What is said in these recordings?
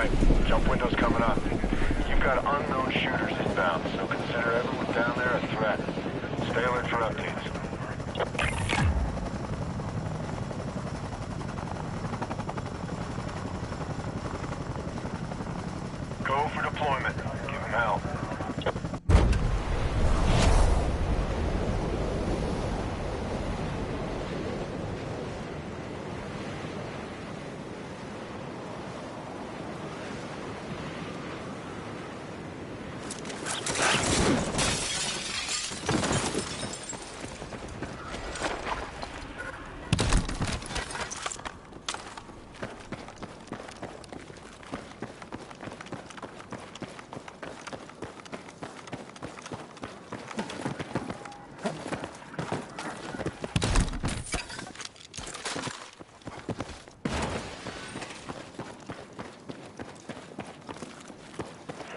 Alright, jump window's coming up. You've got unknown shooters inbound, so consider everyone down there a threat. Stay alert for updates. Go for deployment. Give them hell.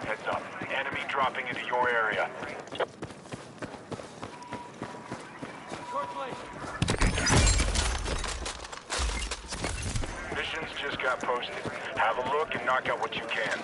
Heads up. Enemy dropping into your area. Missions just got posted. Have a look and knock out what you can.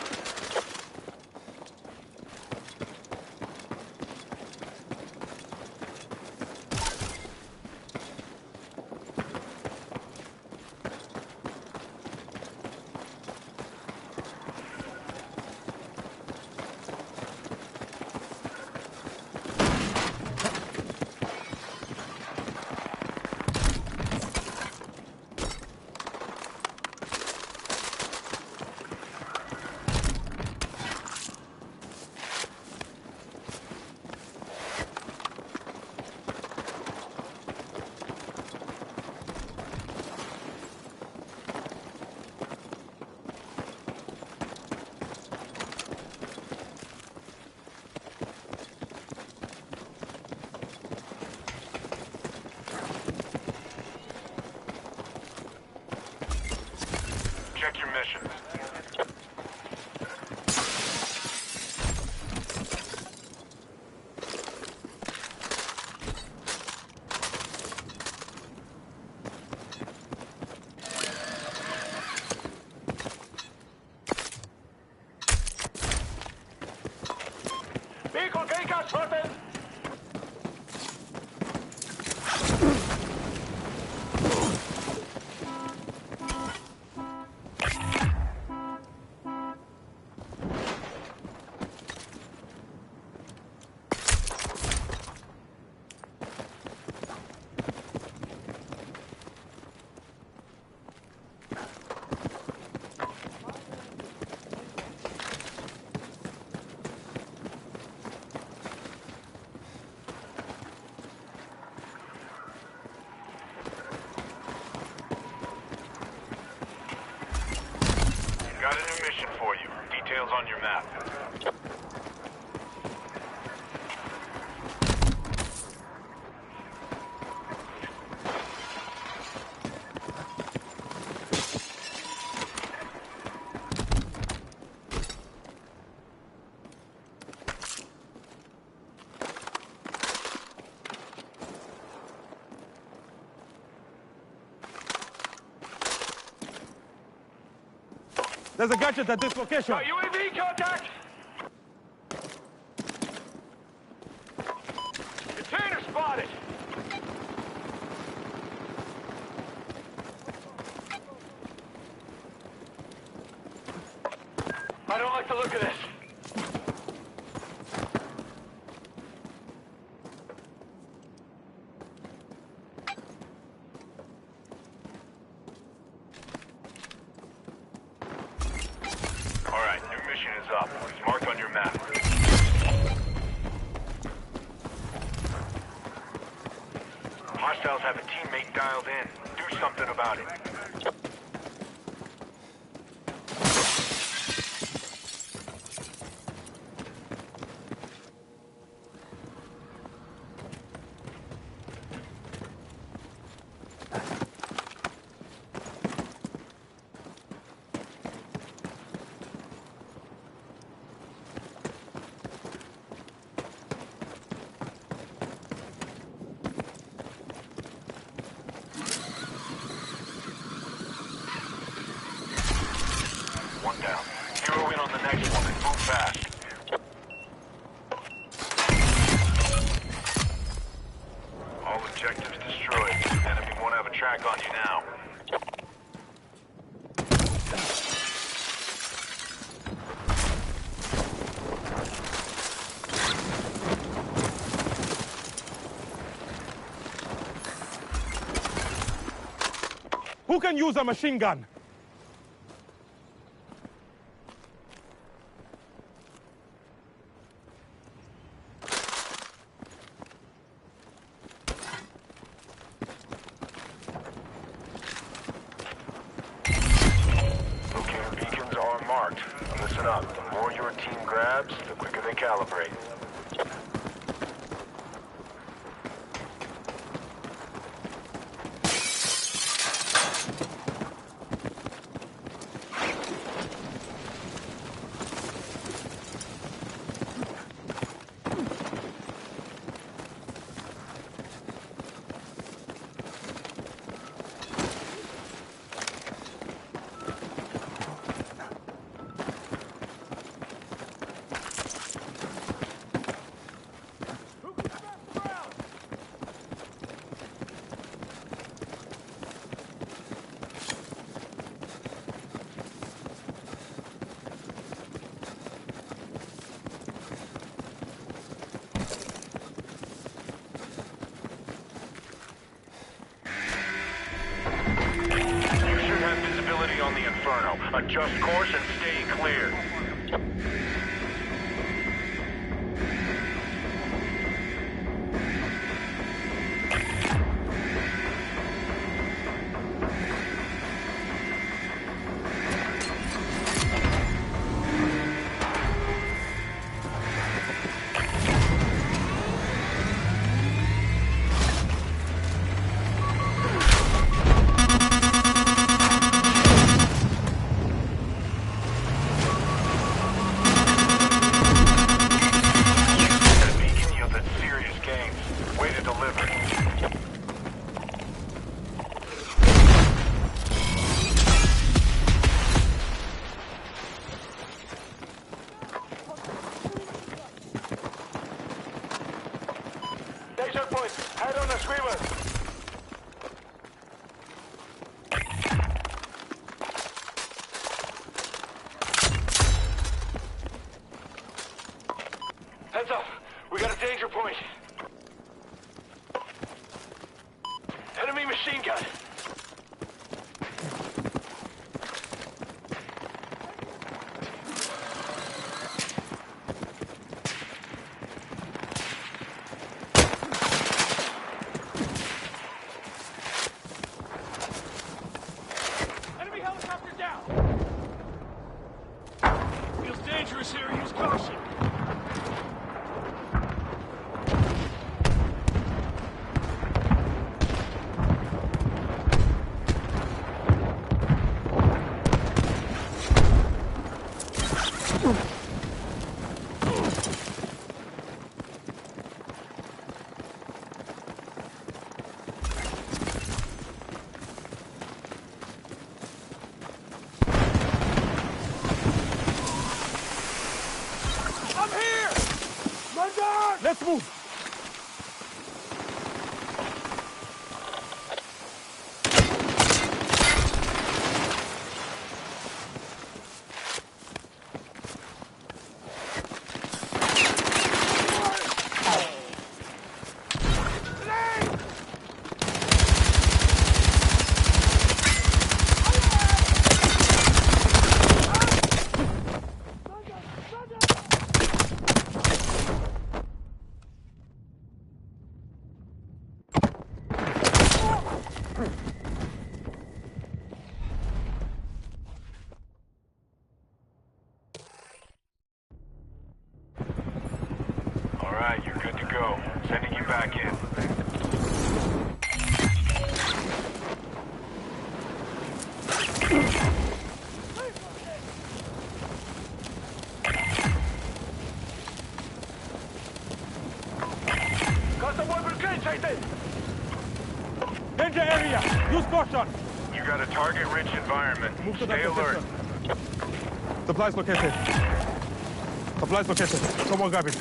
Check your missions. Vehicle takeout sorted! Got a new mission for you. Details on your map. There's a gadget at this location. UAV contact! Container spotted! I don't like the look of this. Alright, new mission is up. It's marked on your map. Hostiles have a teammate dialed in. Do something about it. Zero in on the next one and move fast. All objectives destroyed. Enemy won't have a track on you now. Who can use a machine gun? Locator beacons are marked. Listen up. The more your team grabs, the quicker they calibrate. On the Inferno. Adjust course and stay clear. Head on the screamer. Heads up. We got a danger point. Enemy machine gun. Feels dangerous here. Use caution. Let's move! Alright, you're good to go. Sending you back in. Danger area! Use caution! You got a target-rich environment. Move to Stay that alert. position. Supplies located. Supplies located. Someone grab it.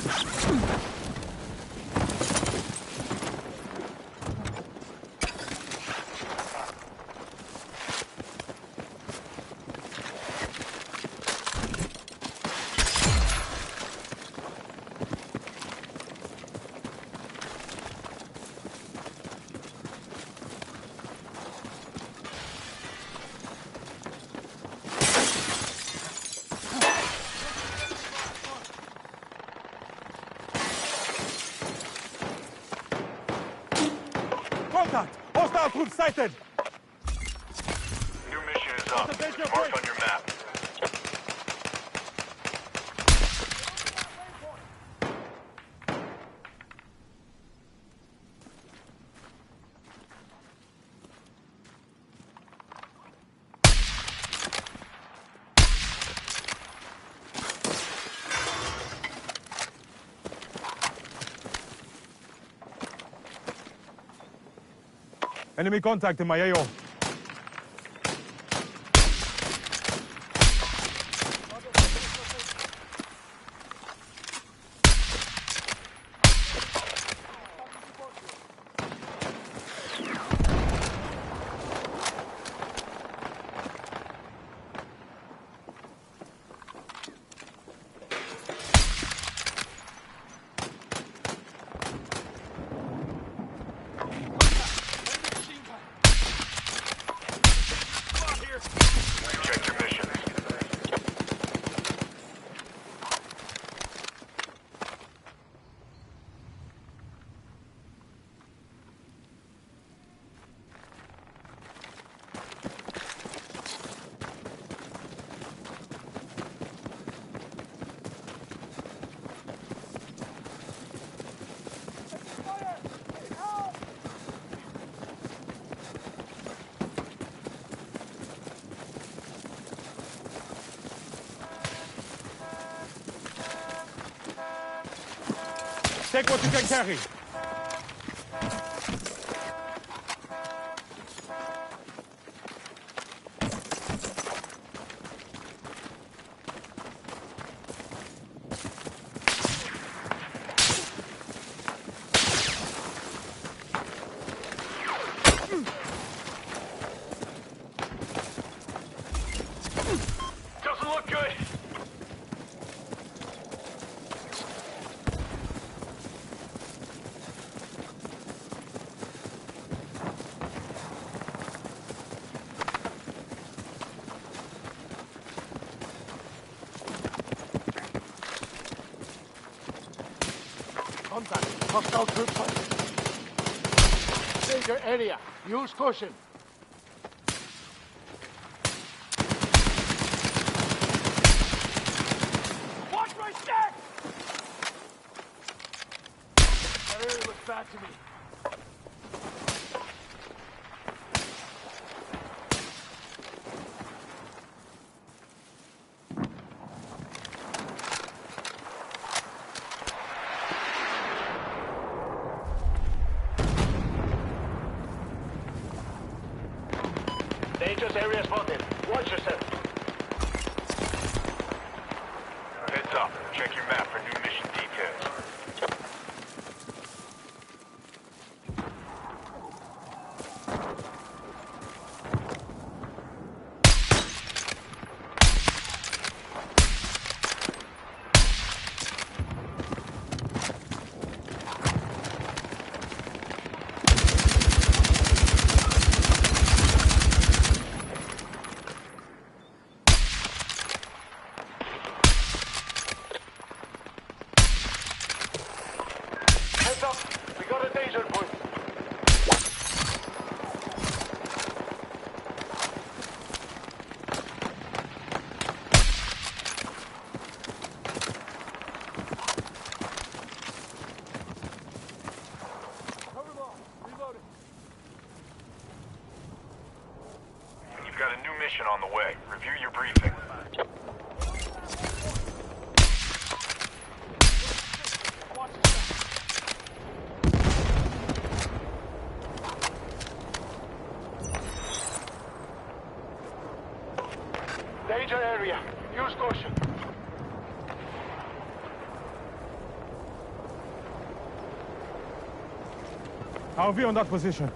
Contact! Hostile troops sighted! New mission is up. Marked on your map. Enemy contact in my AO. Check your mission. Take what you can carry. Doesn't look good. Contact. Hostile troops. Danger area. Use caution. Watch my step! That area looks bad to me. Dangerous area spotted. Watch yourself. Heads up. Check your map for new mission details. Heads up. We got a danger point. You've got a new mission on the way. Review your briefing. Danger area. Use caution. RV on that position.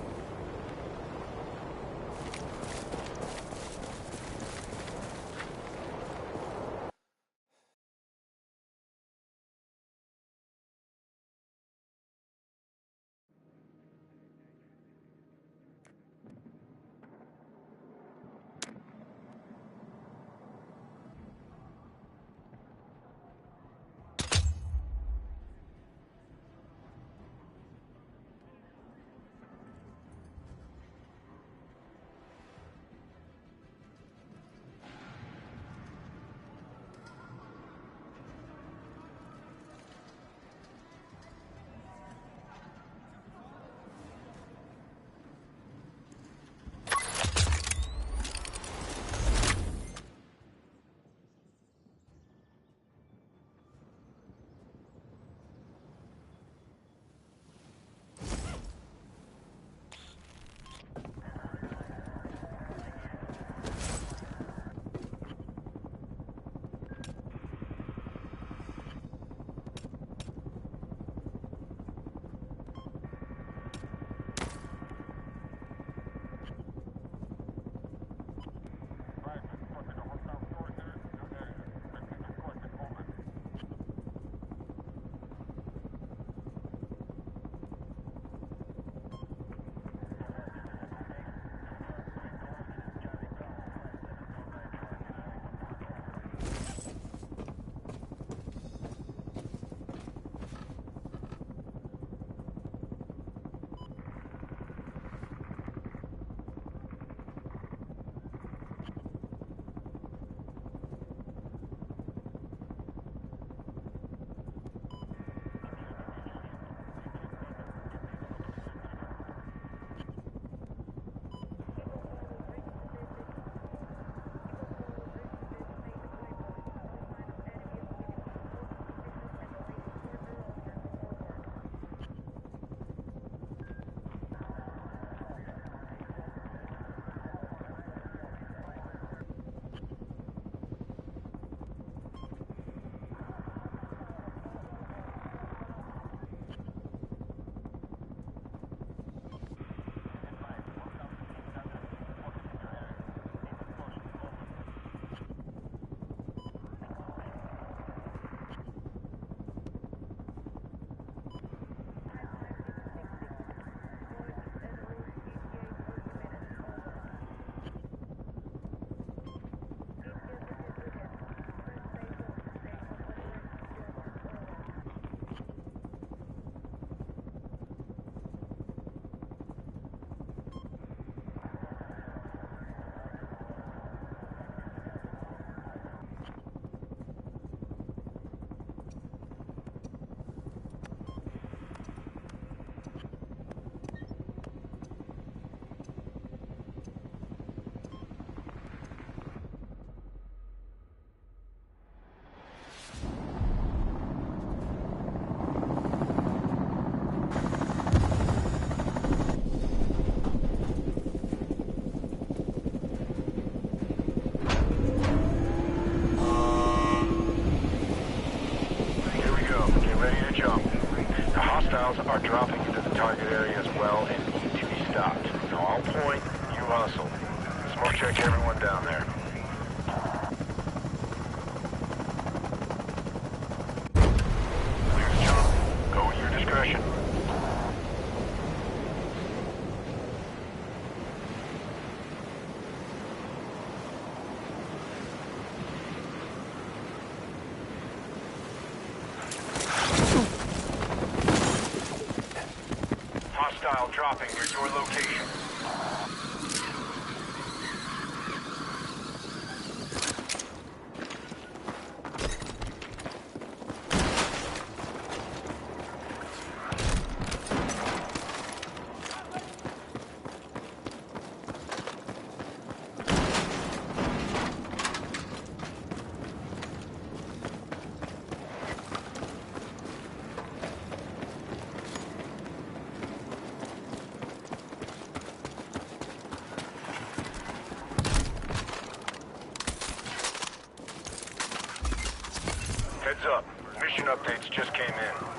Hostiles are dropping into the target area as well and need to be stopped. Now I'll point, you hustle. Smoke check everyone down there. Clear, John. Go with your discretion. Hostile dropping near your location. Heads up. Mission updates just came in.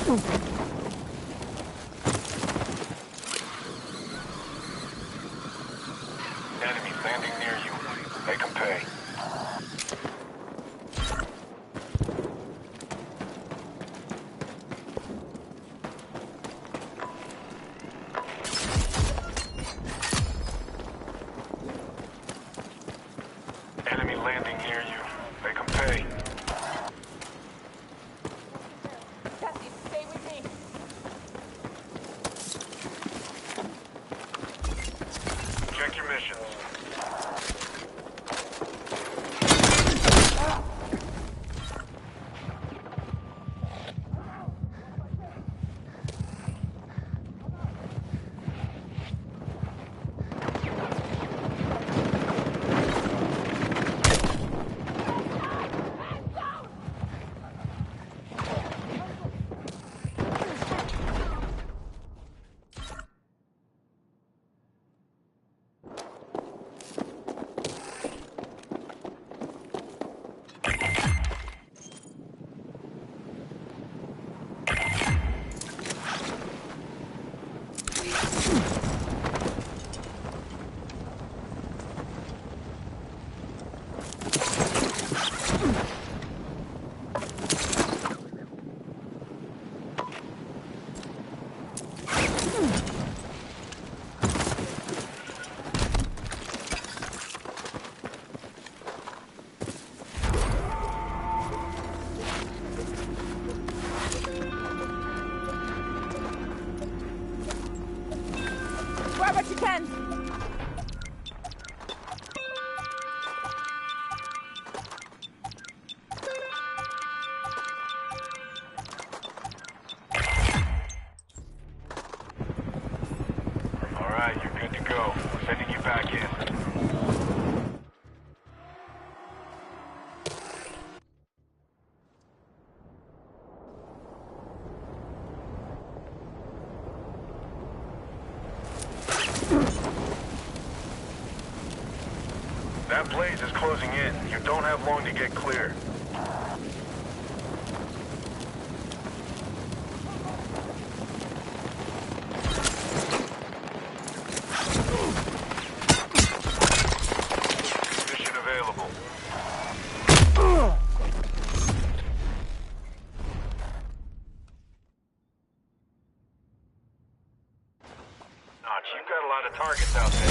Enemy landing near you. Make them pay. Enemy landing near you. Make them pay. Jesse, stay with me. Check your missions. Grab what you can. All right, you're good to go. Sending you back in. That blaze is closing in. You don't have long to get clear. Mission available. Notch, you've got a lot of targets out there.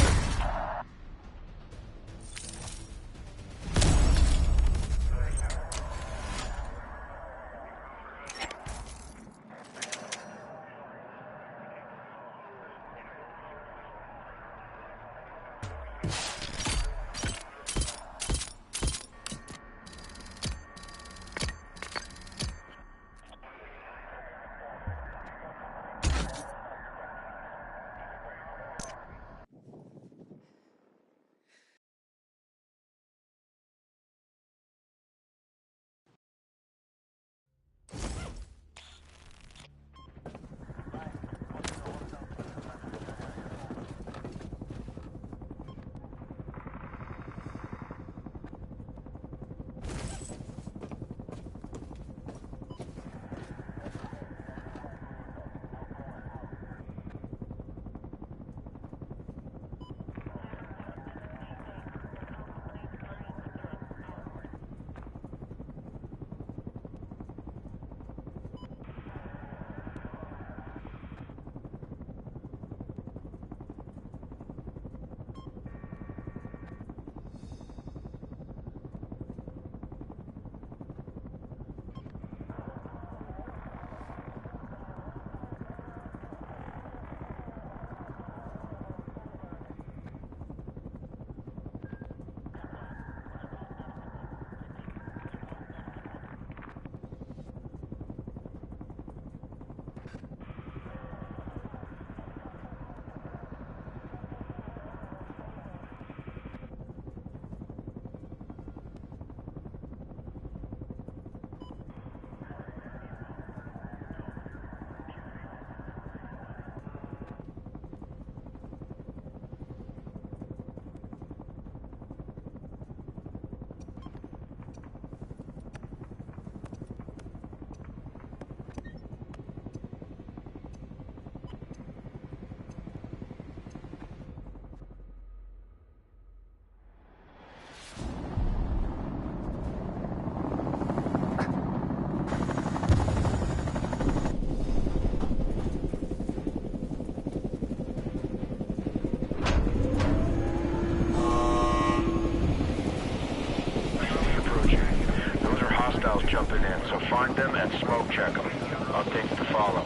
hostiles jumping in, so find them and smoke check them. Updates to follow.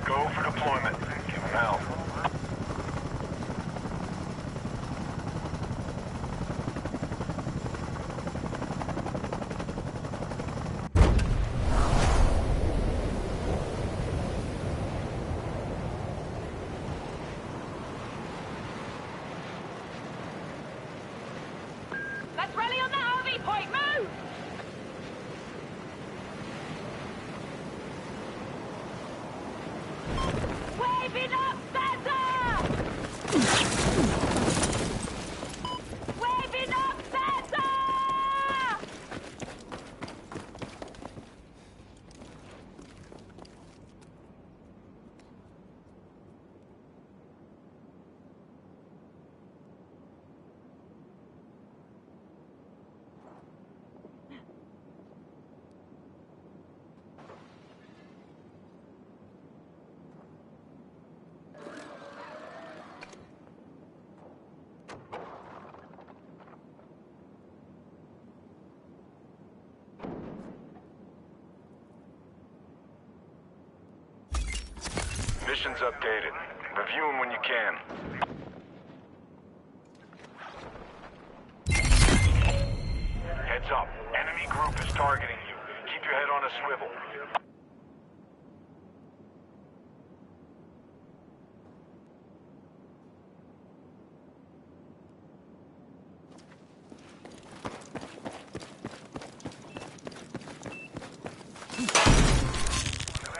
Go for deployment. Give them hell. Let's rally on the RV point. Move! Waving up, Santa! Waving up, Santa! Mission's updated. Review them when you can. Heads up. Enemy group is targeting you. Keep your head on a swivel.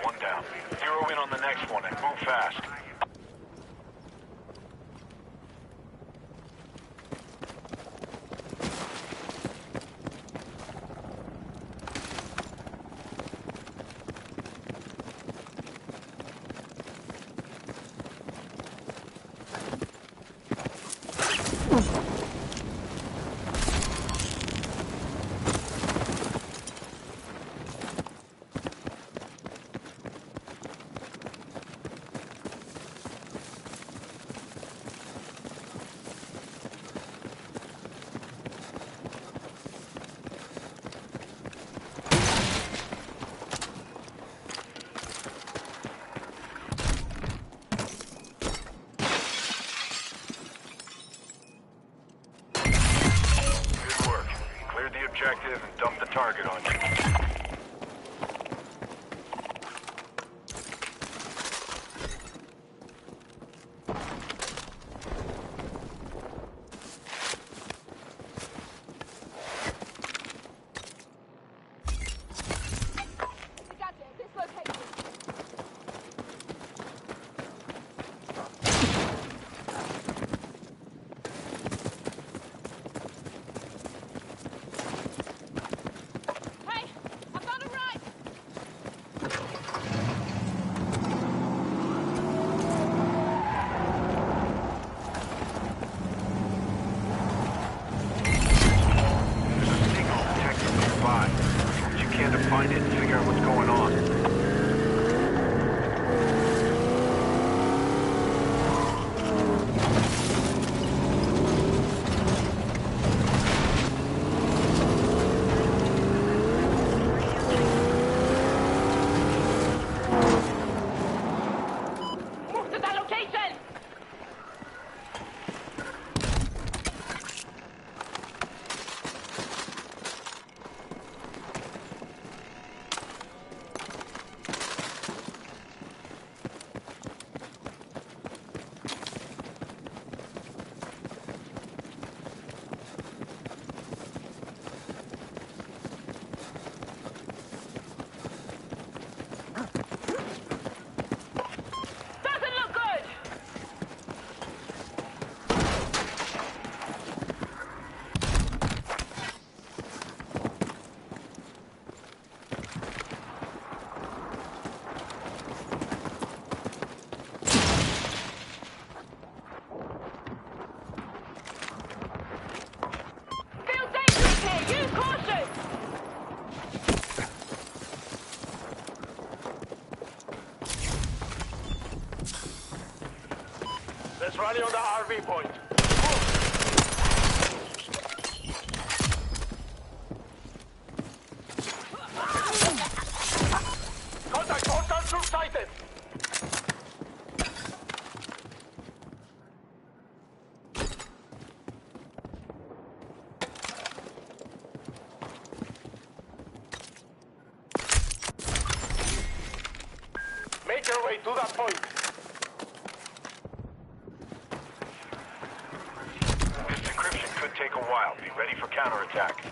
One down. Zero in on the next one and move fast. Objective and dump the target on you. We got this location. Hey, I've got a right. There's a signal detected nearby. You can't find it and figure out what's going on. Move to that location! Let's rally on the RV point. Contact! Hostile troops sighted! Make your way to that point. This decryption could take a while. Be ready for counterattack.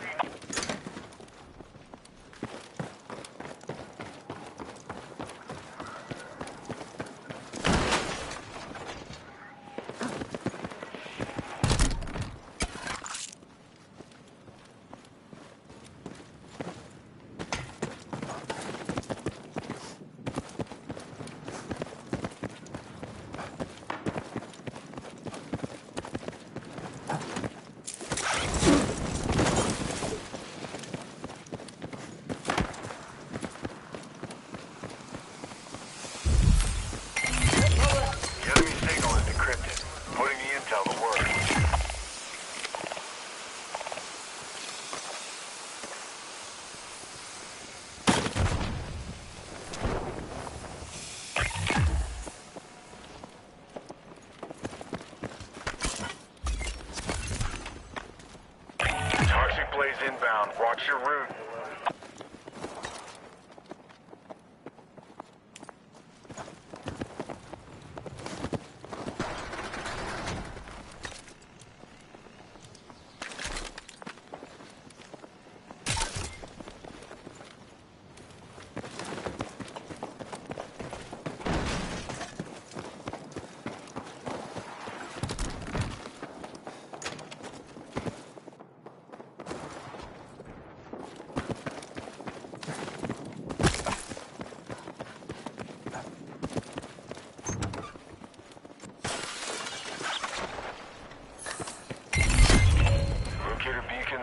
Blaze inbound. Watch your route.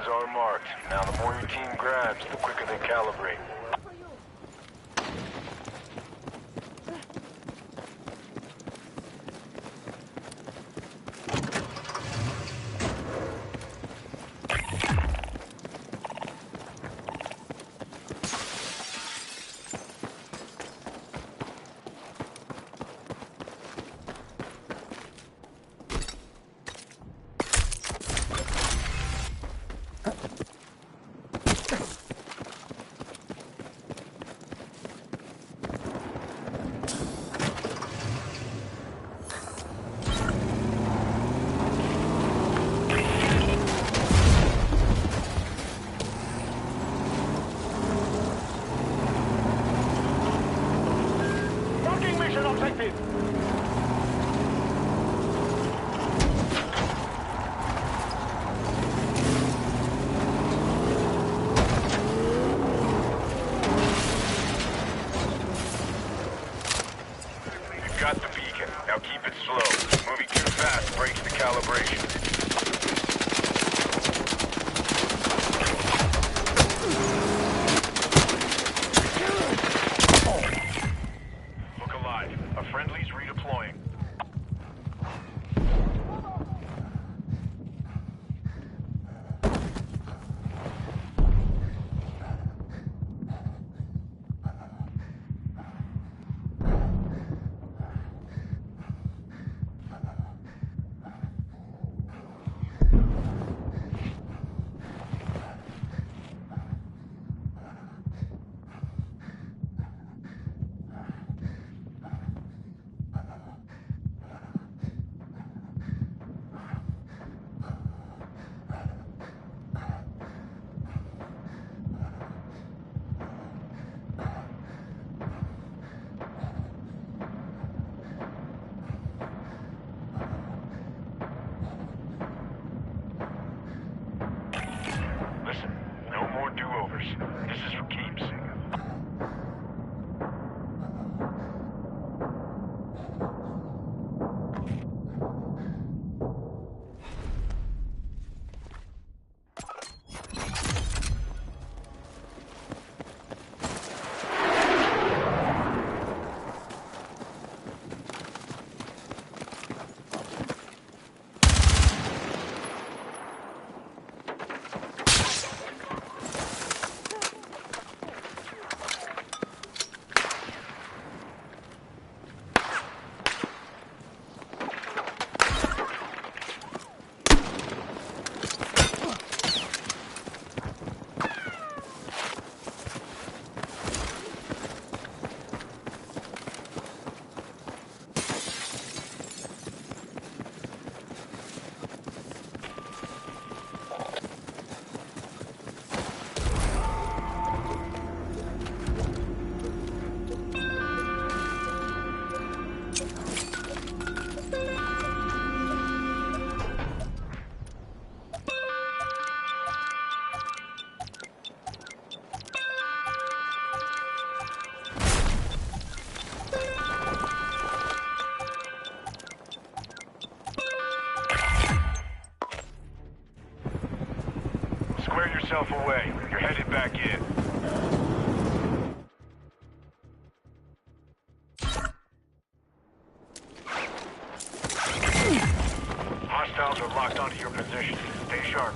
Are marked. Now the more your team grabs, the quicker they calibrate. Objective! You've got the beacon. Now keep it slow. Moving too fast breaks the calibration. A friendly's redeploying. yourself away. You're headed back in. Hostiles are locked onto your position. Stay sharp.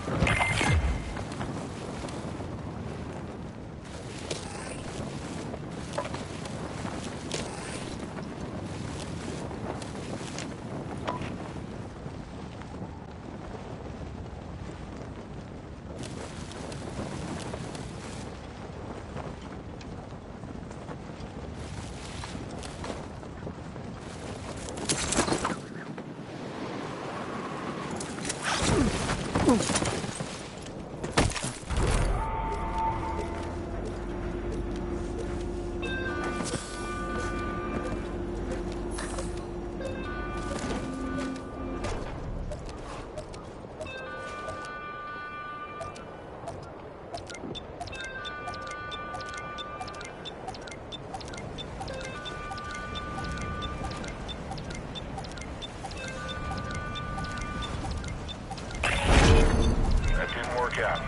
Out.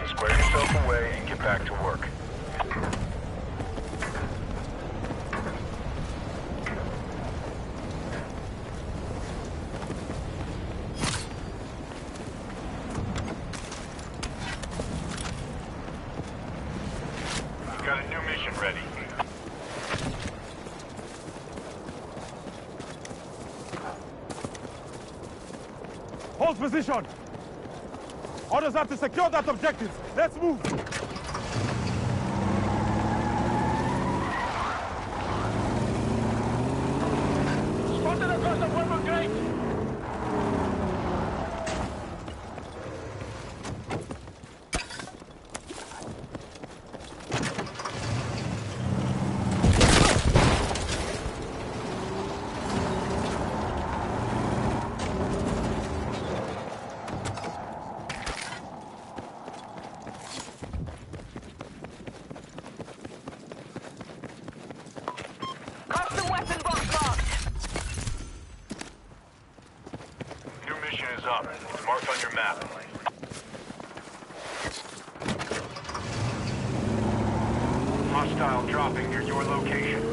Square yourself away and get back to work. Got a new mission ready. Hold position! Orders are to secure that objective. Let's move! Spotted across the purple gate! Custom weapon box marked. New mission is up. It's marked on your map. Hostile dropping near your location.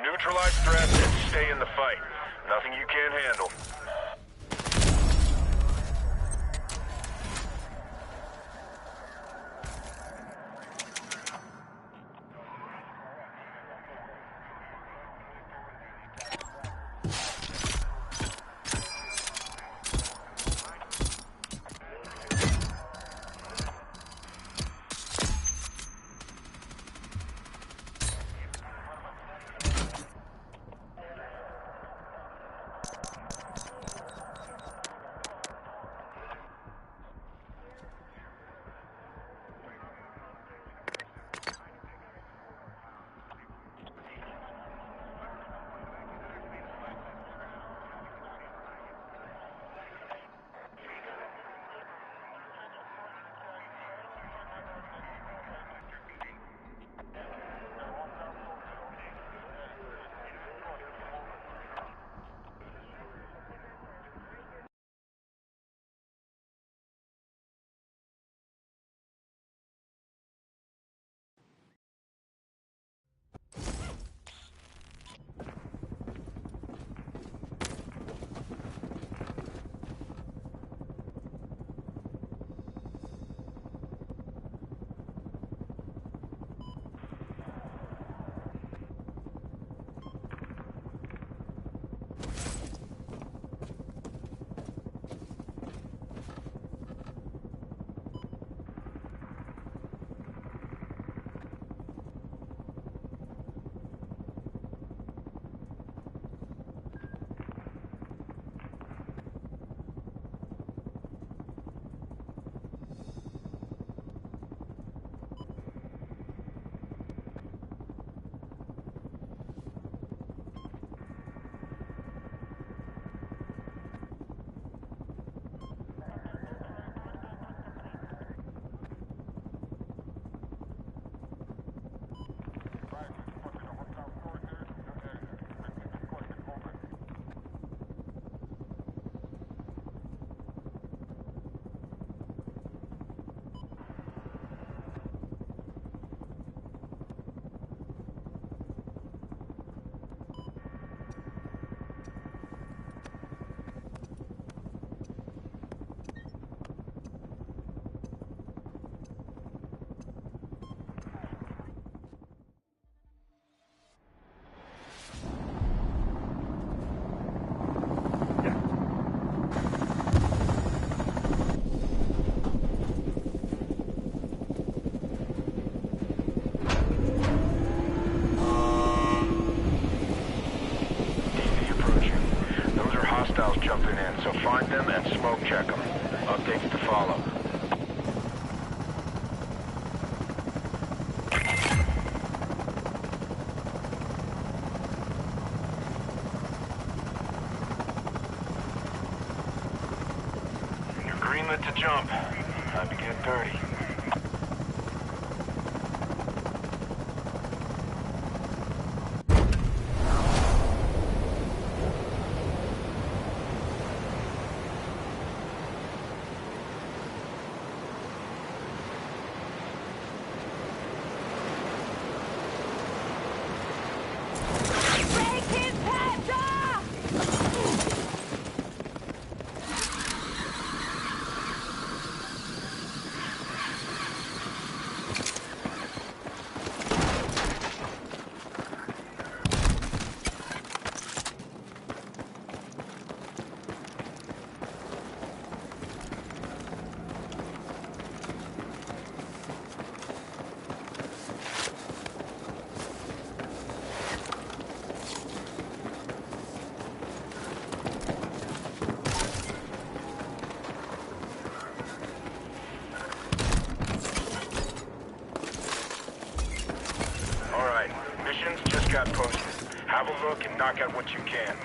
Neutralize threats and stay in the fight. Nothing you can't handle. so find them and smoke check them. Updates to follow. You're greenlit to jump. Time to get dirty. Break his head off! Alright, missions just got posted. Have a look and knock out what you can.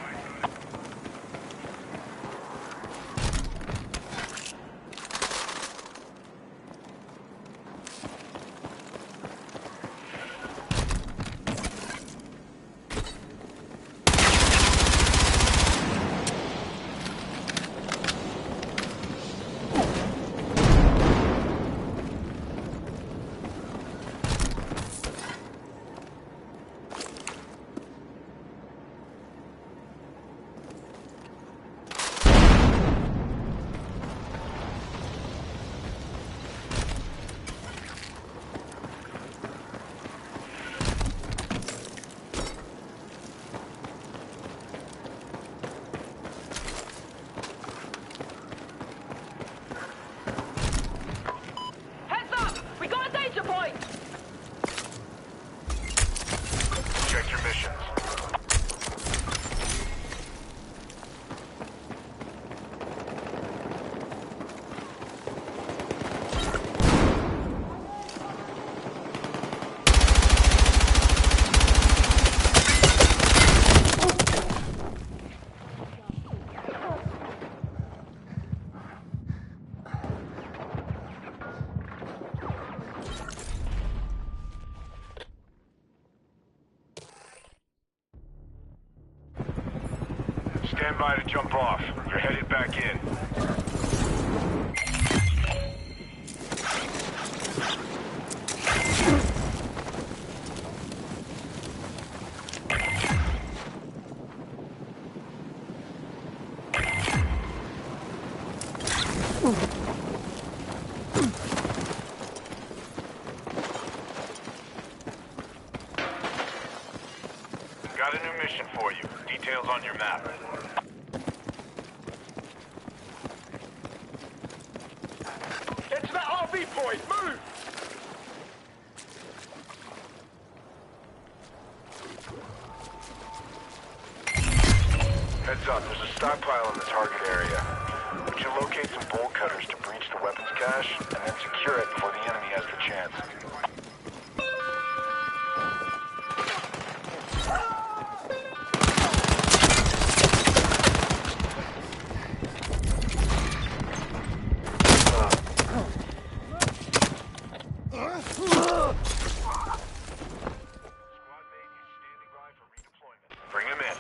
Heads up! We got a danger point! Check your missions. Stand by to jump off. You're headed back in. Got a new mission for you. Details on your map. Get to that RV point! Move! Heads up, there's a stockpile in the target area. Would you locate some bolt cutters to breach the weapons cache, and then secure it before the enemy has the chance? Squad mate is standing by for redeployment. Bring him in.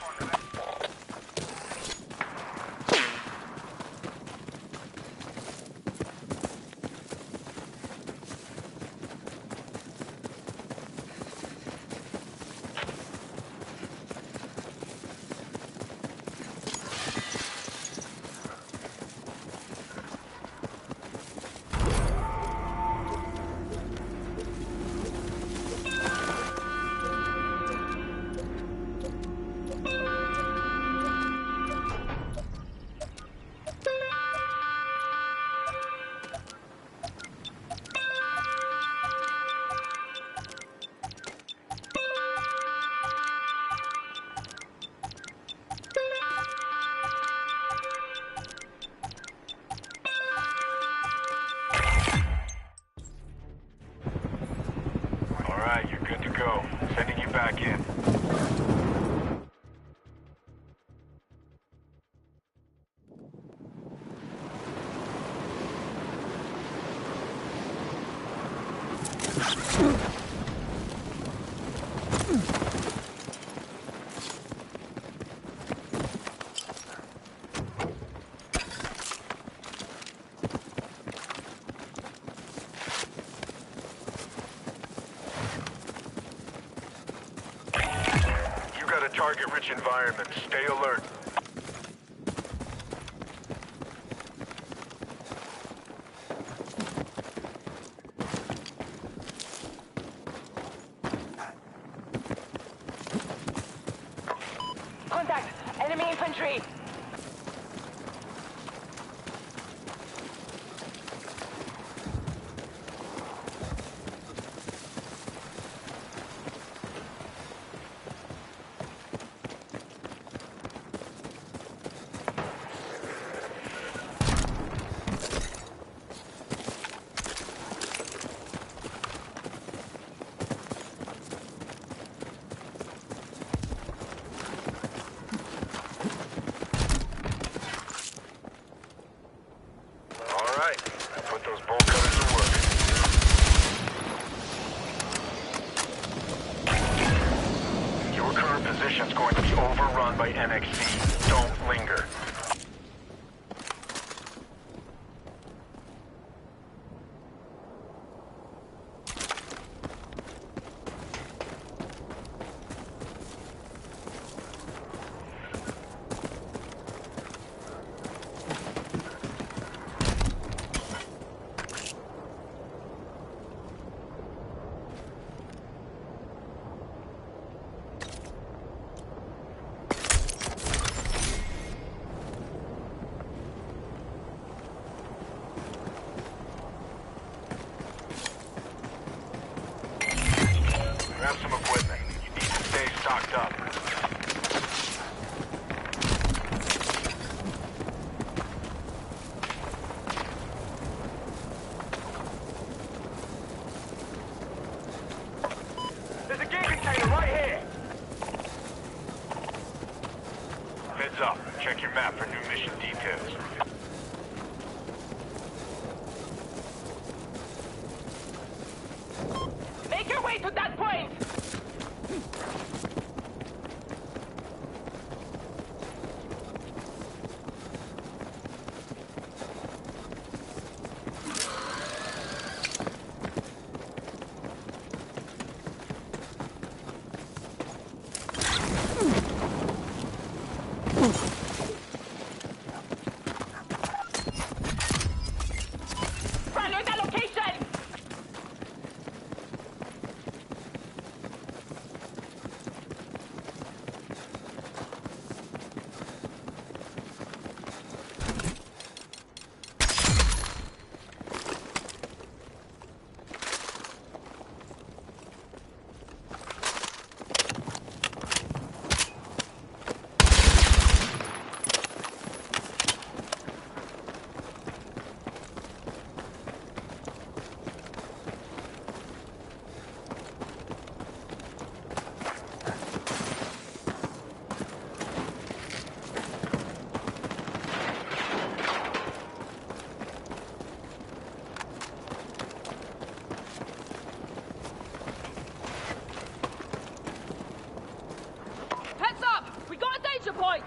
target-rich environment. Stay alert. Contact! Enemy infantry! Put those bolt cutters to work. Your current position's going to be overrun by NXC. Don't linger. Grab some equipment. You need to stay stocked up. There's a gear container right here. Heads up. Check your map for new mission details. Make your way to that point! Follow the location! Heads up! We got a danger point!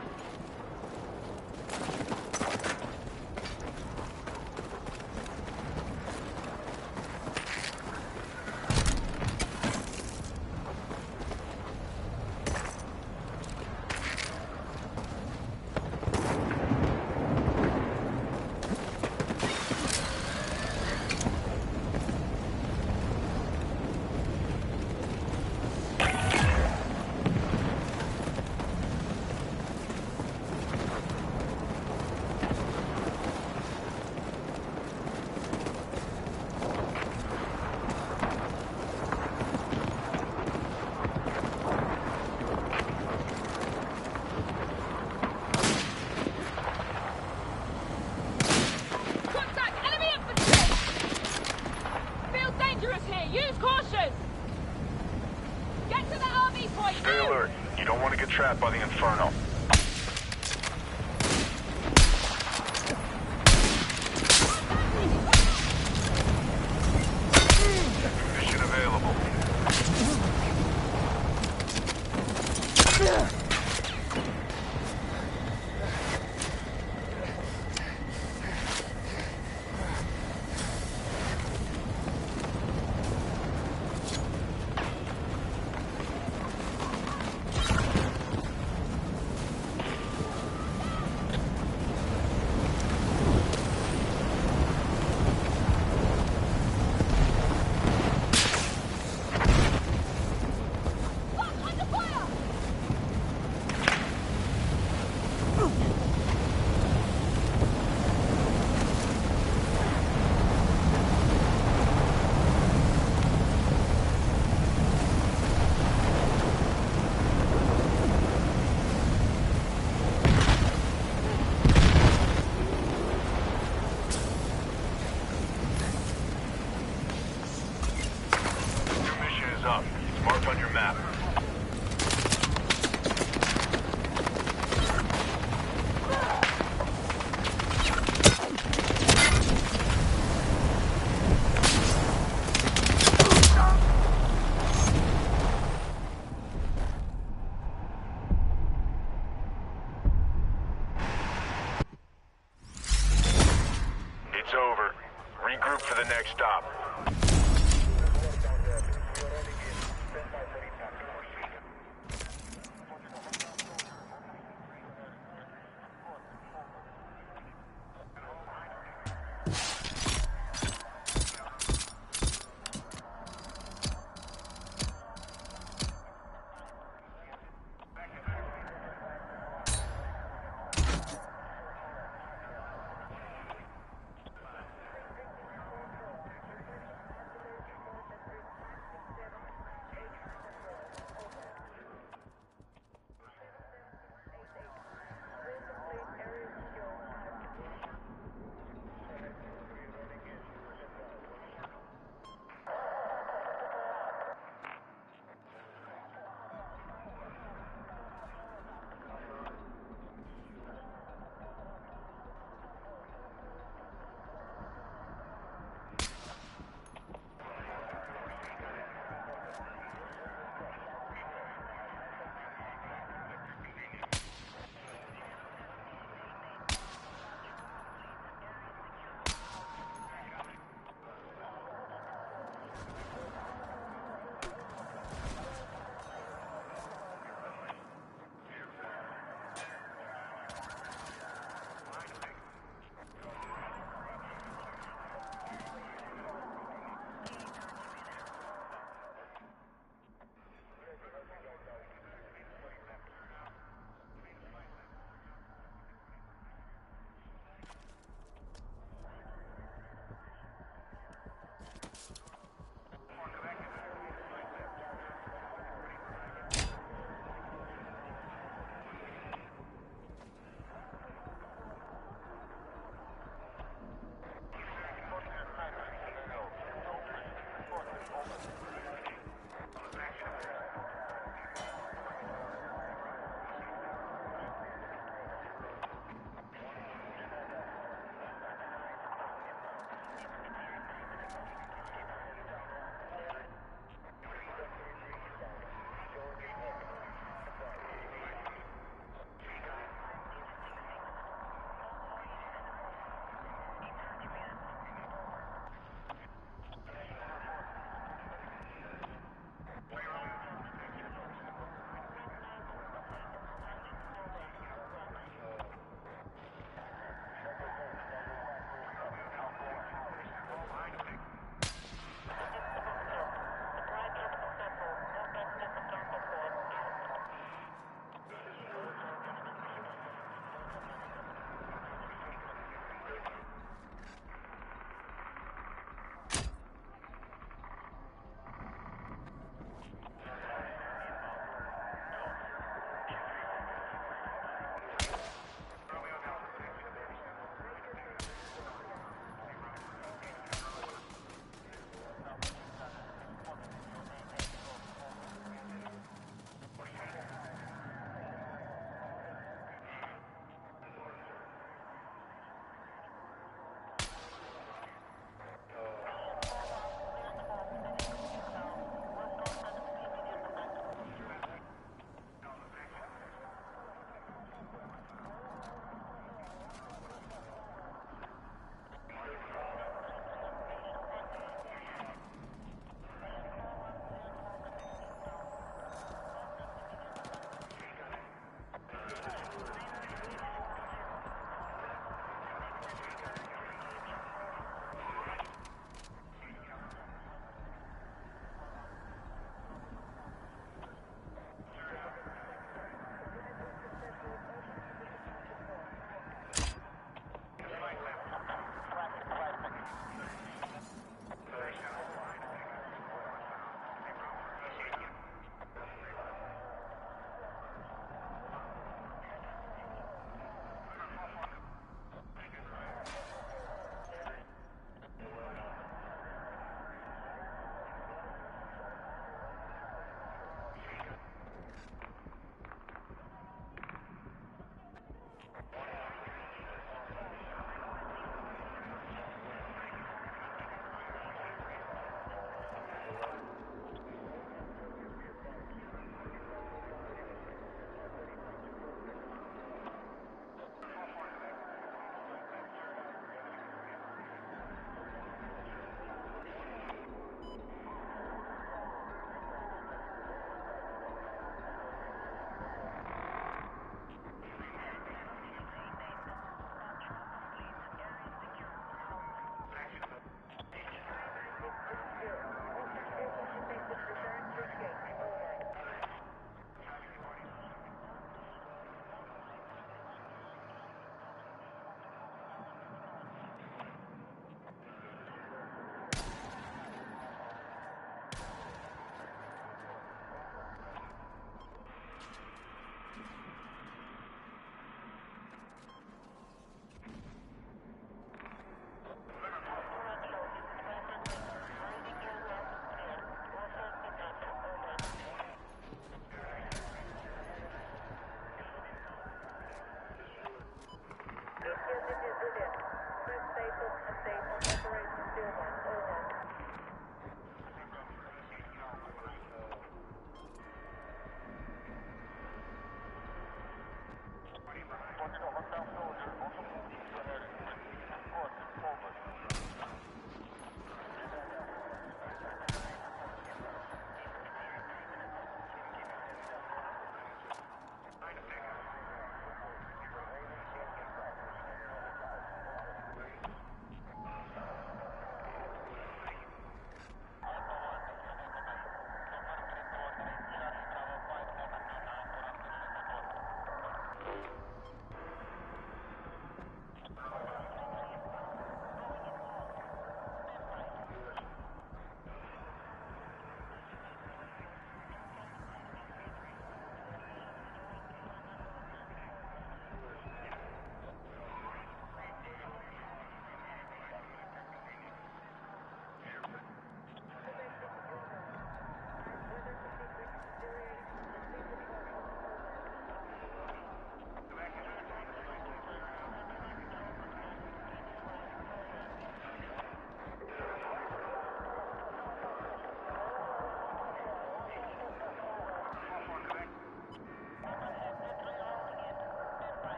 Contact! Enemy infantry! Feels dangerous here. Use caution! Get to the RV point! Stay now! alert. You don't want to get trapped by the Inferno. Mission available. Your mission is up. It's marked on your map. It's over. Regroup for the next stop.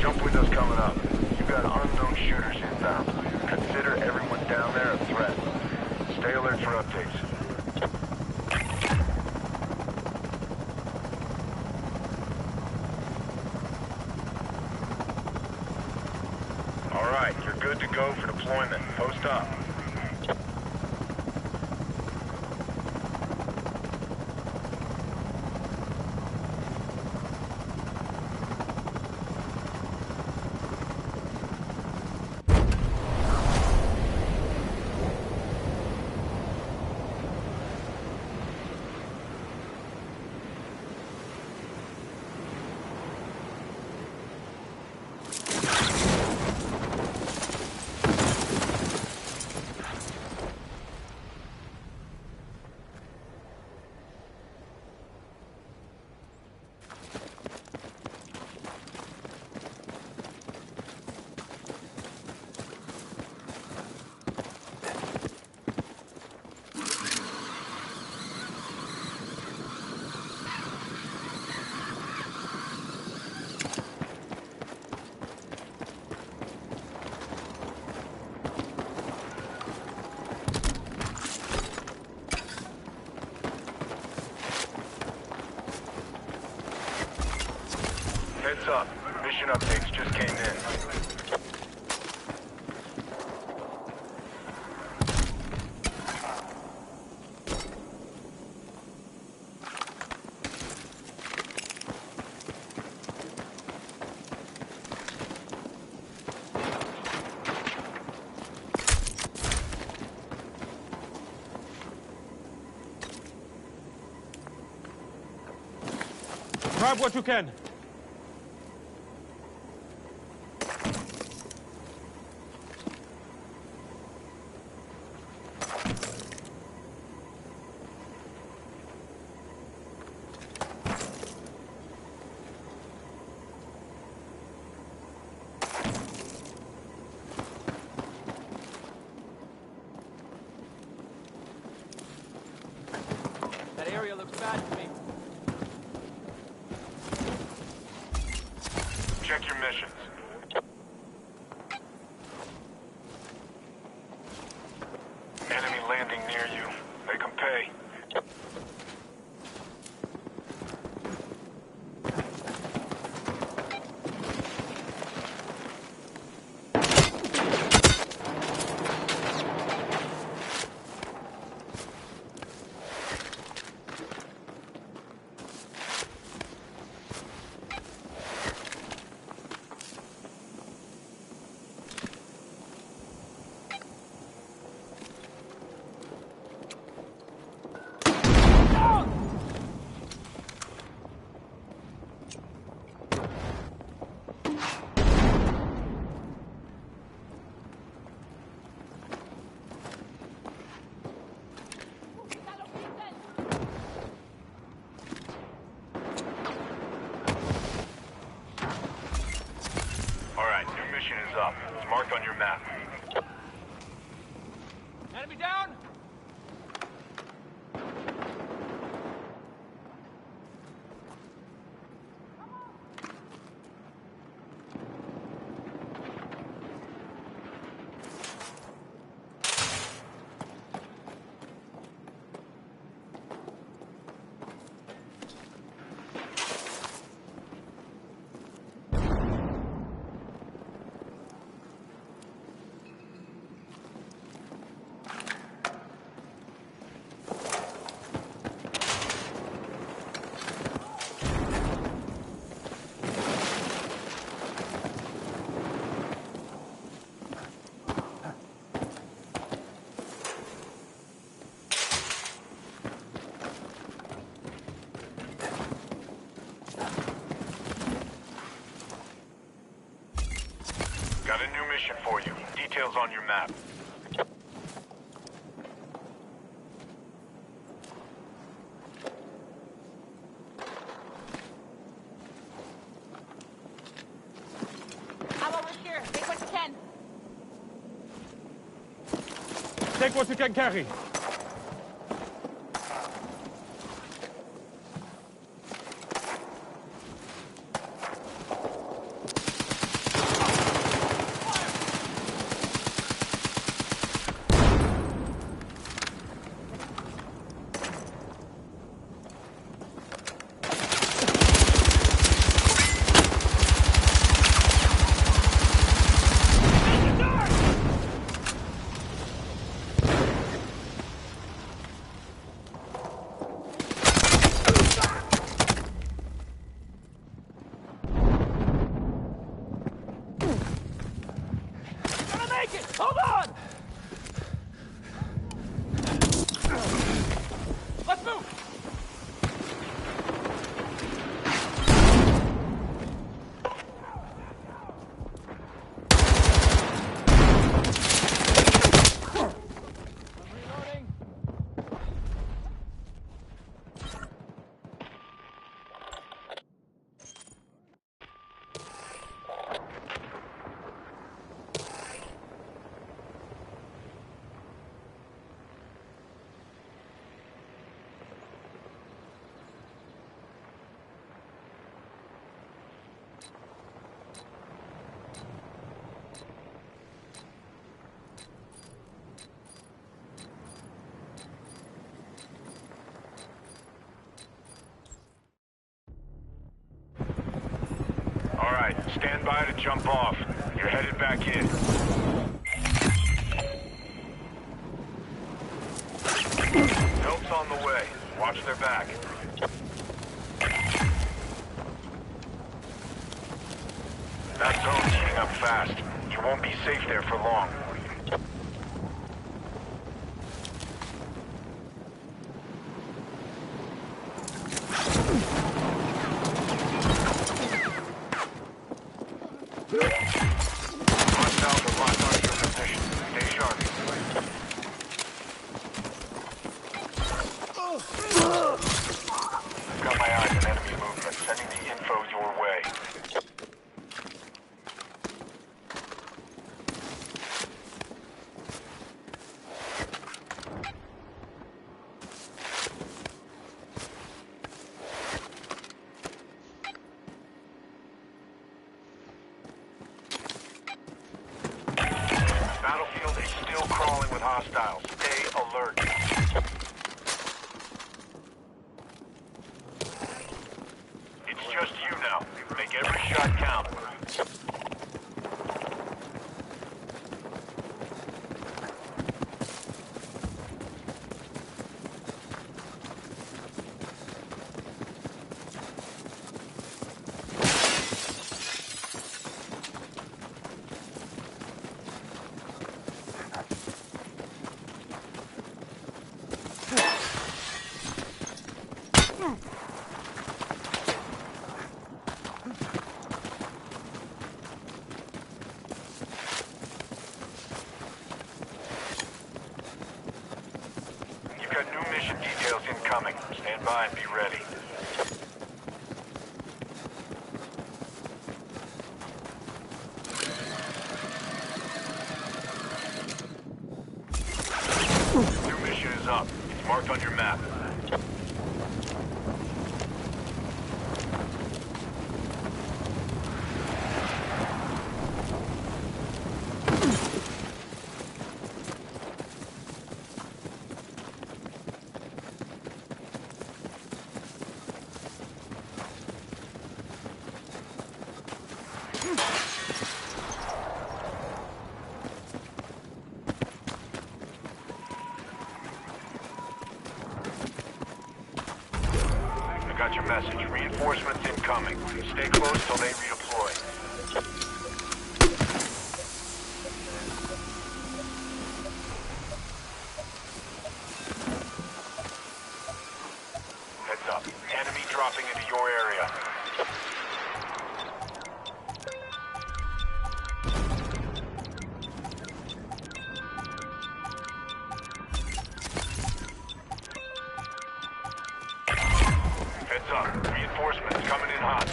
Jump windows coming up. You've got unknown shooters inbound. Consider everyone down there a threat. Stay alert for updates. All right, you're good to go for deployment. Post up. Heads up. Mission updates just came in. Grab what you can. That area looks bad to me. Check your missions. Enemy landing near you. They can pay. Mission is up. It's marked on your map. Enemy down! Got a new mission for you. Details on your map. I'm over here. Take what you can. Take what you can carry. right, stand by to jump off. You're headed back in. Help's on the way. Watch their back. That zone's heating up fast. You won't be safe there for long. Hostiles are locked onto your position. Stay sharp. I've got my eyes on enemy movement. Sending the info your way. Battlefield is still crawling with hostiles. Stay alert. It's just you now. Make every shot count. You've got new mission details incoming. Stand by and be ready. New mission is up. It's marked on your map. I got your message. Reinforcements incoming. Stay close till they redeploy. Heads up. Enemy dropping into your area. Heads up. Reinforcements coming in hot.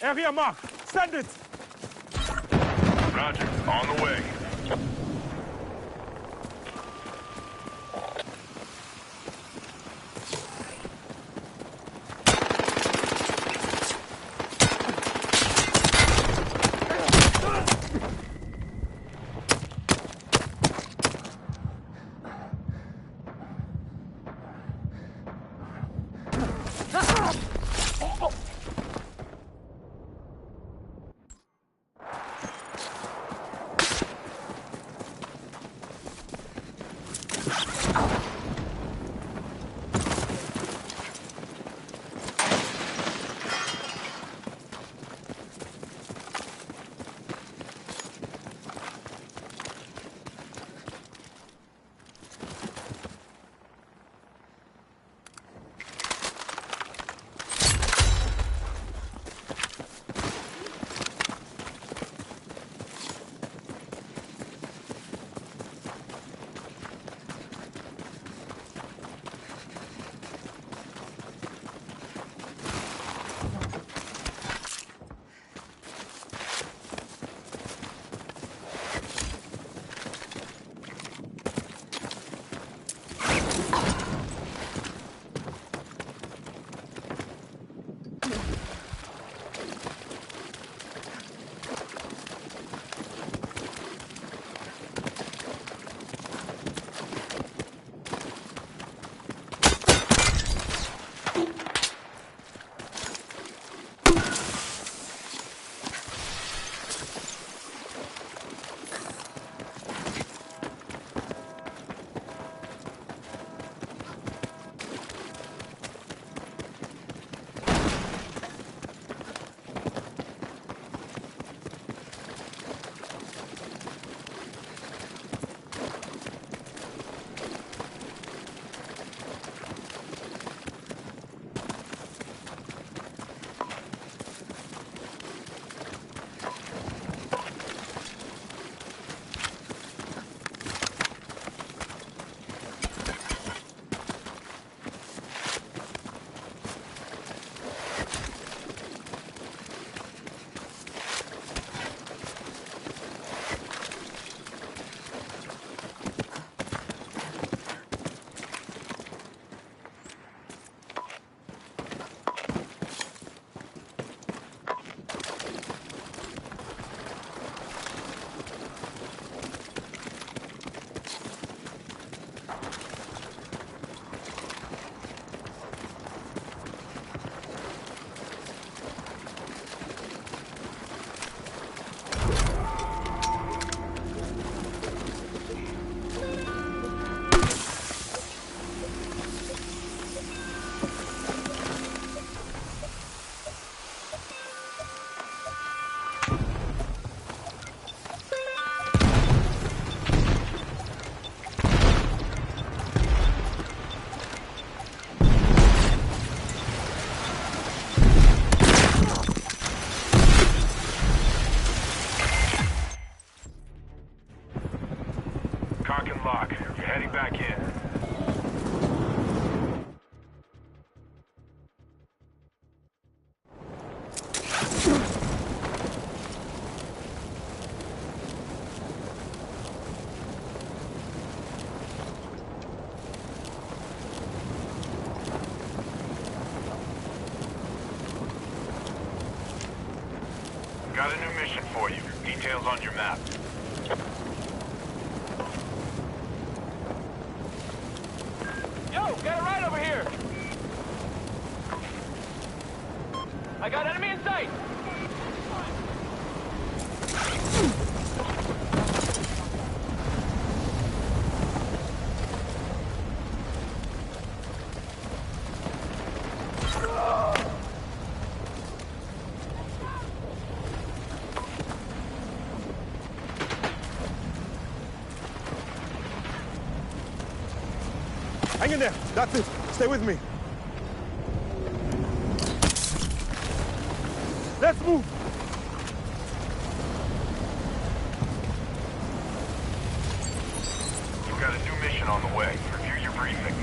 Area mark. Send it. Roger. On the way. Got a new mission for you. Details on your map. Yo, get a ride over here! I got enemy in sight! Hang in there. That's it. Stay with me. Let's move. You've got a new mission on the way. Review your briefing.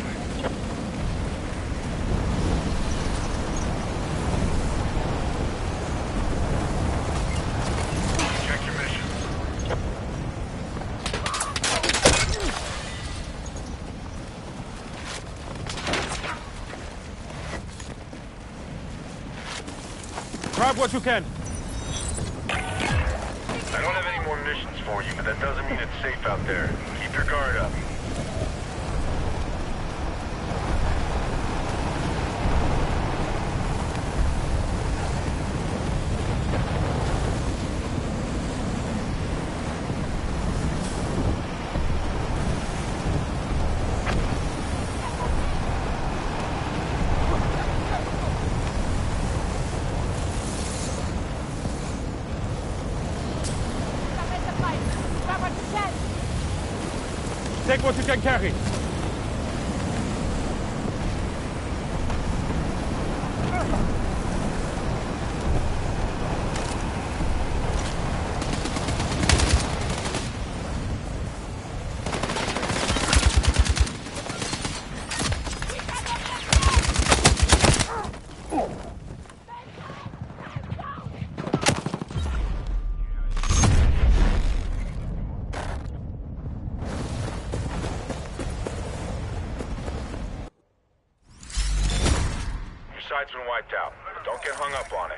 Check your mission. Grab what you can. I don't have any more missions for you, but that doesn't mean it's safe out there. Keep your guard up. Grab what you can. Take what you can carry. Side's been wiped out. Don't get hung up on it.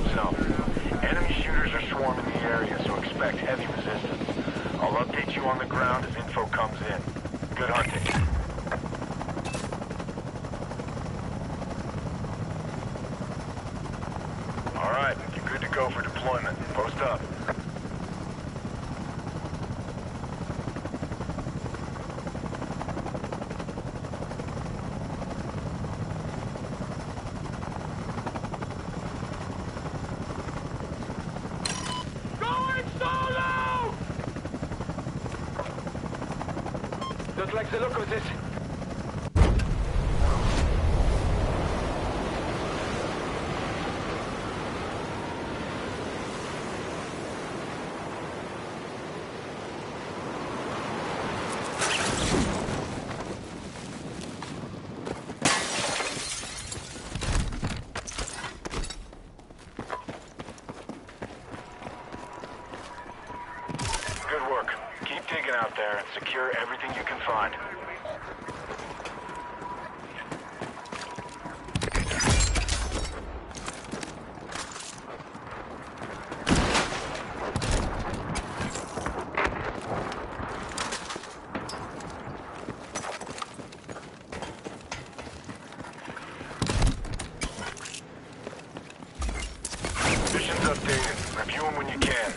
drop zone. Enemy shooters are swarming the area, so expect heavy resistance. I'll update you on the ground as info comes in. Good hunting. All right, you're good to go for deployment. Post up. Don't like the look of this. Good work. Keep digging out there and secure everything you can find. Mission's updated. Review them when you can.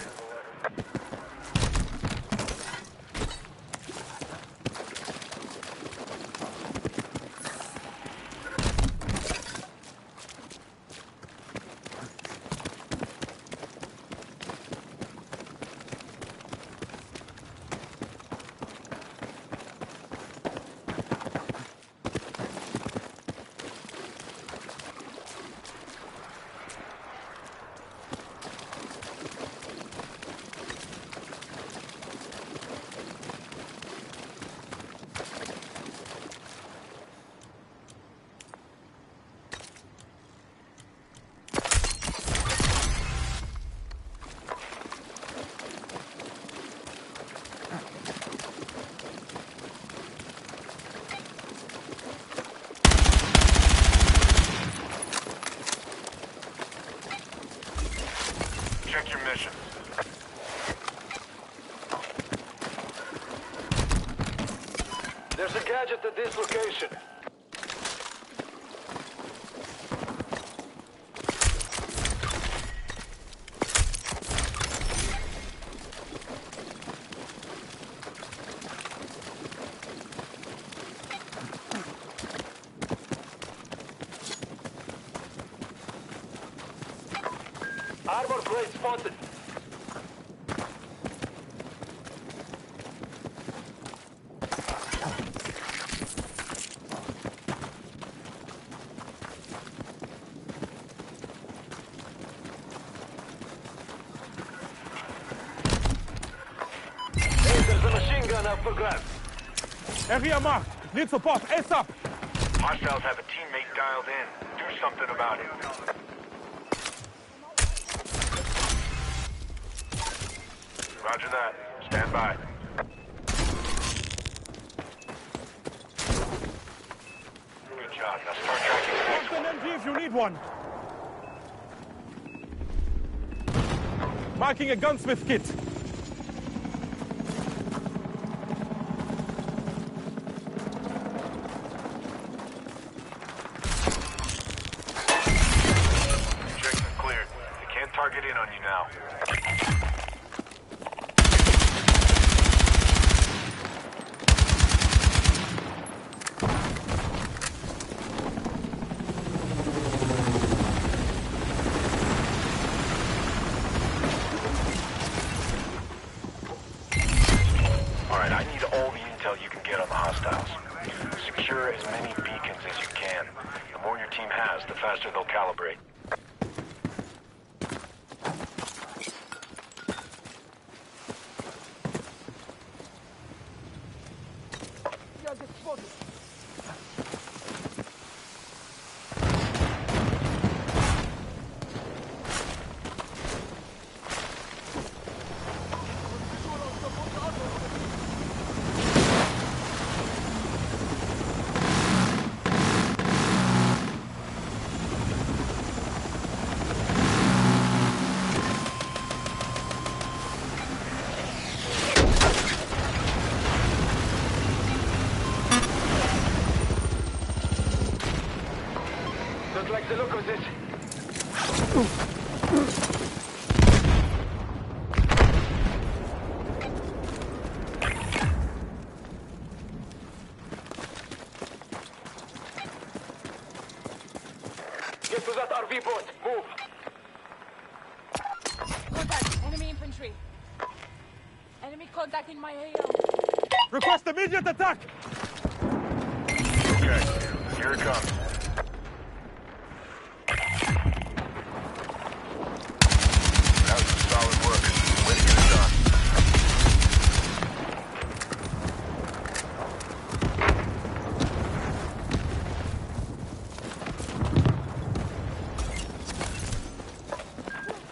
Check your mission. There's a gadget at this location. Armor plate spotted. Hey, there's a machine gun up for grabs. Area marked. Need support. ASAP. Hostiles have a teammate dialed in. Do something about it. Roger that. Stand by. Good job. Now start tracking. Want an MG if you need one. Marking a gunsmith kit. Objective cleared. They can't target in on you now. Alright, I need all the intel you can get on the hostiles. Secure as many beacons as you can. The more your team has, the faster they'll calibrate. UAV point. Move. Contact. Enemy infantry. Enemy contact in my AO. Request immediate attack! Okay, here it comes. That was some solid work. Way to get it done.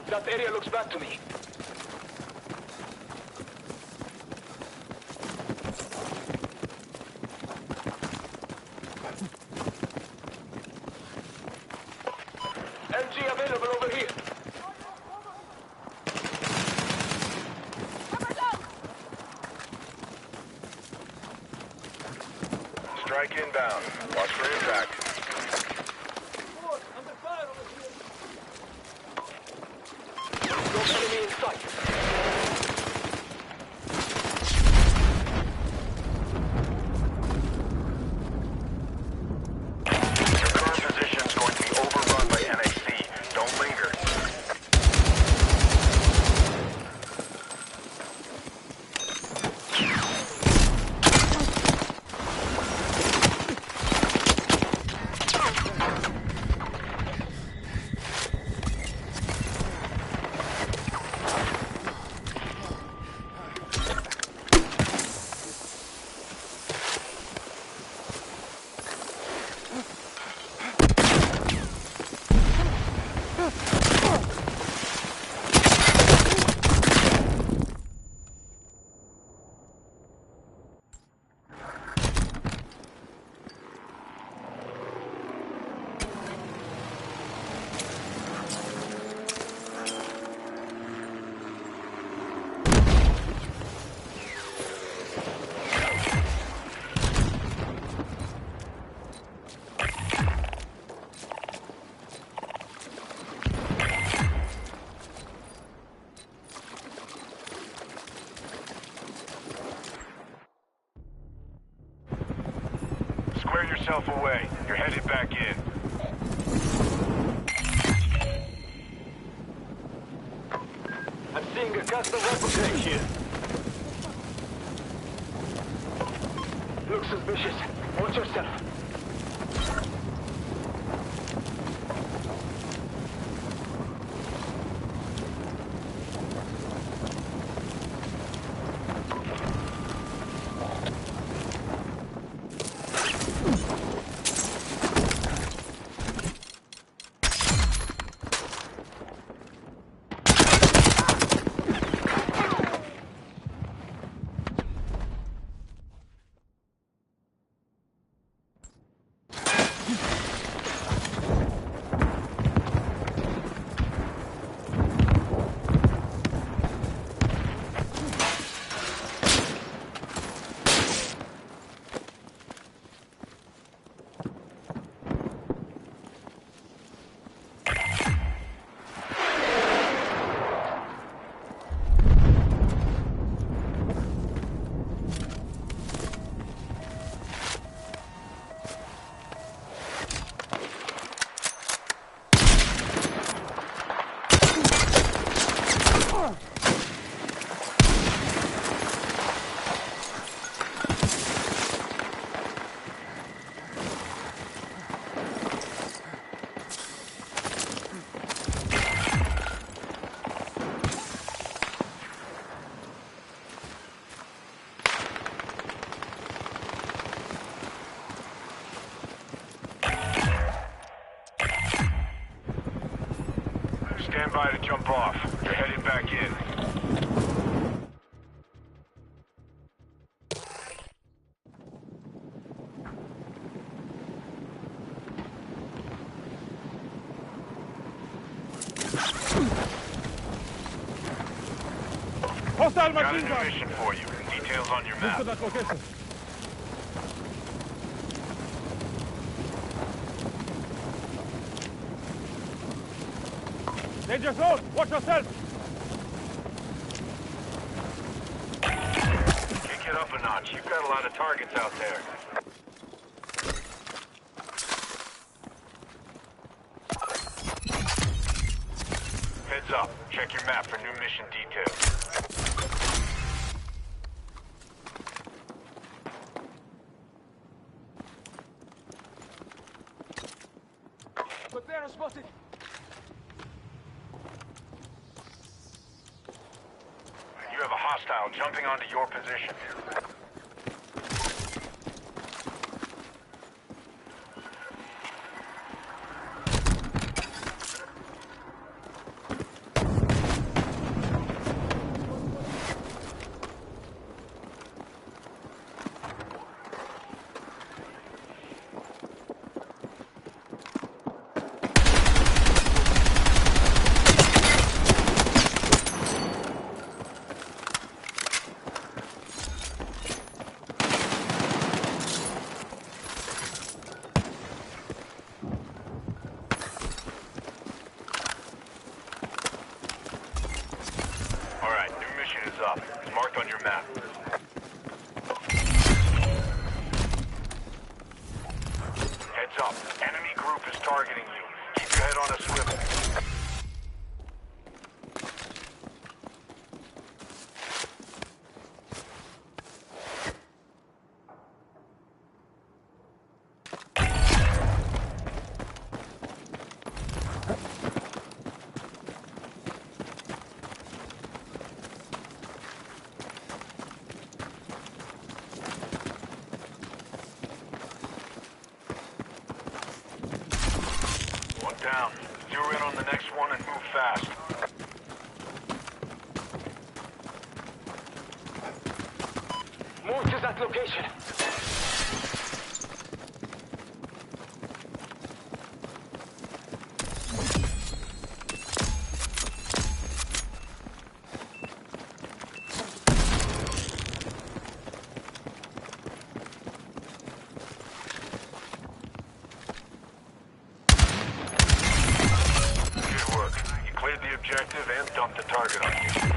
That area looks bad to me. MG available over here. Cover down! Strike inbound. Watch for impact. No enemy in sight. Your current position is going to be overrun by NAC. Don't linger. Square yourself away. You're headed back in. I'm seeing a custom rifle tank here. Looks suspicious. Watch yourself. Stand by to jump off. You're headed back in. Hostile Got a machine new gun! mission for you. Details on your Move to map. that location. Danger zone! Watch yourself! Kick it up a notch. You've got a lot of targets out there. Heads up. Check your map for new mission details. Patera spotted. You have a hostile jumping onto your position. Alright, new mission is up. It's marked on your map. Heads up. Enemy group is targeting you. Keep your head on a swivel. One down. Zero in on the next one and move fast. Move to that location. Good work. You cleared the objective and dumped the target on you.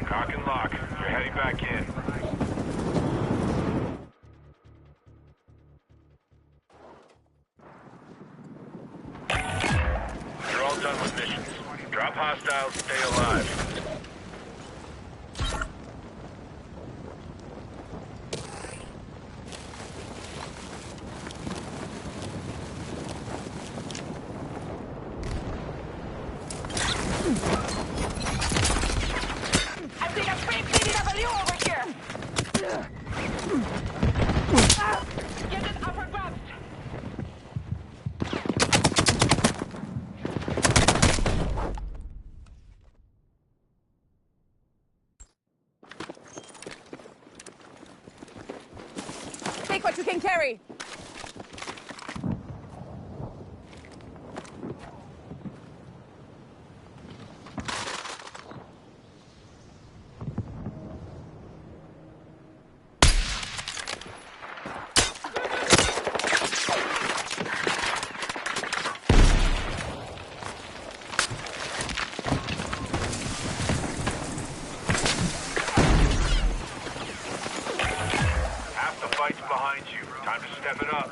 Cock and lock. You're heading back in. You're all done with missions. Drop hostiles, stay alive. what you can carry. Half the fight's behind you. Time to step it up.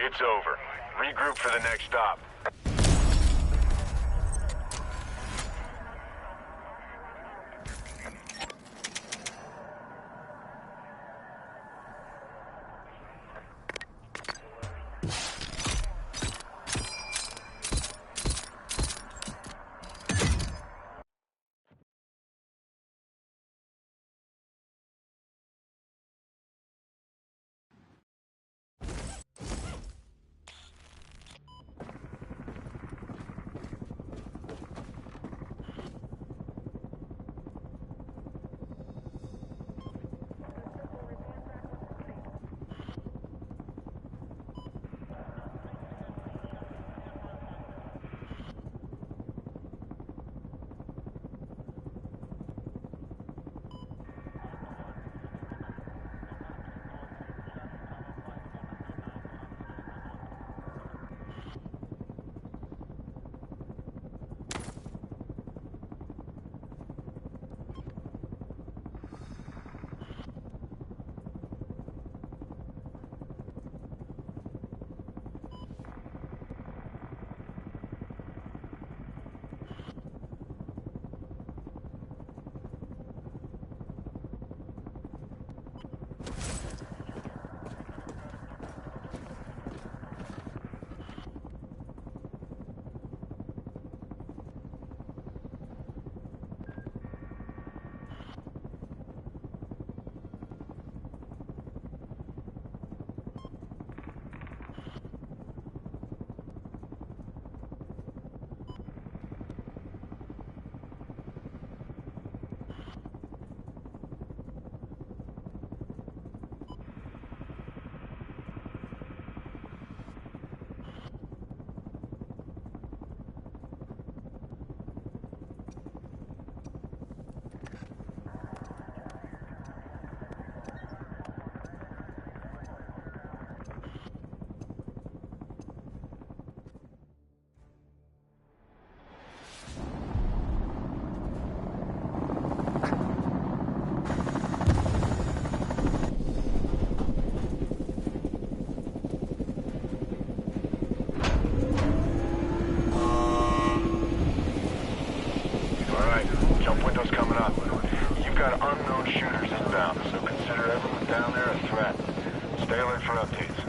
It's over. Regroup for the next stop. Stay alert for updates.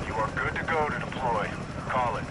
You are good to go to deploy. Call it.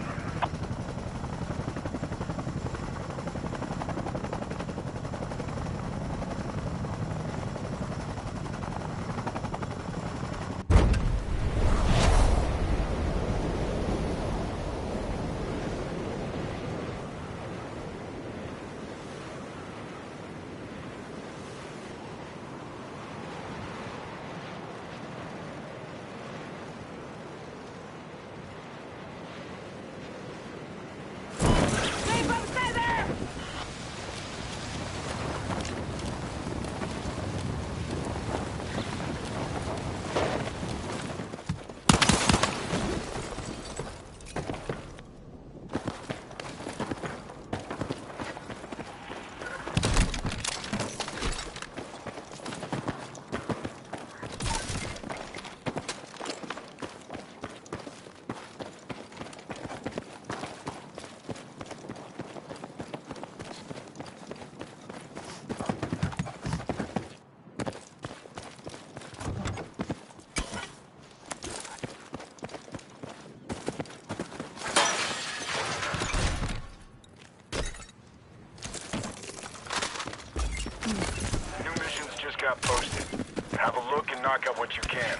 Have a look and knock out what you can.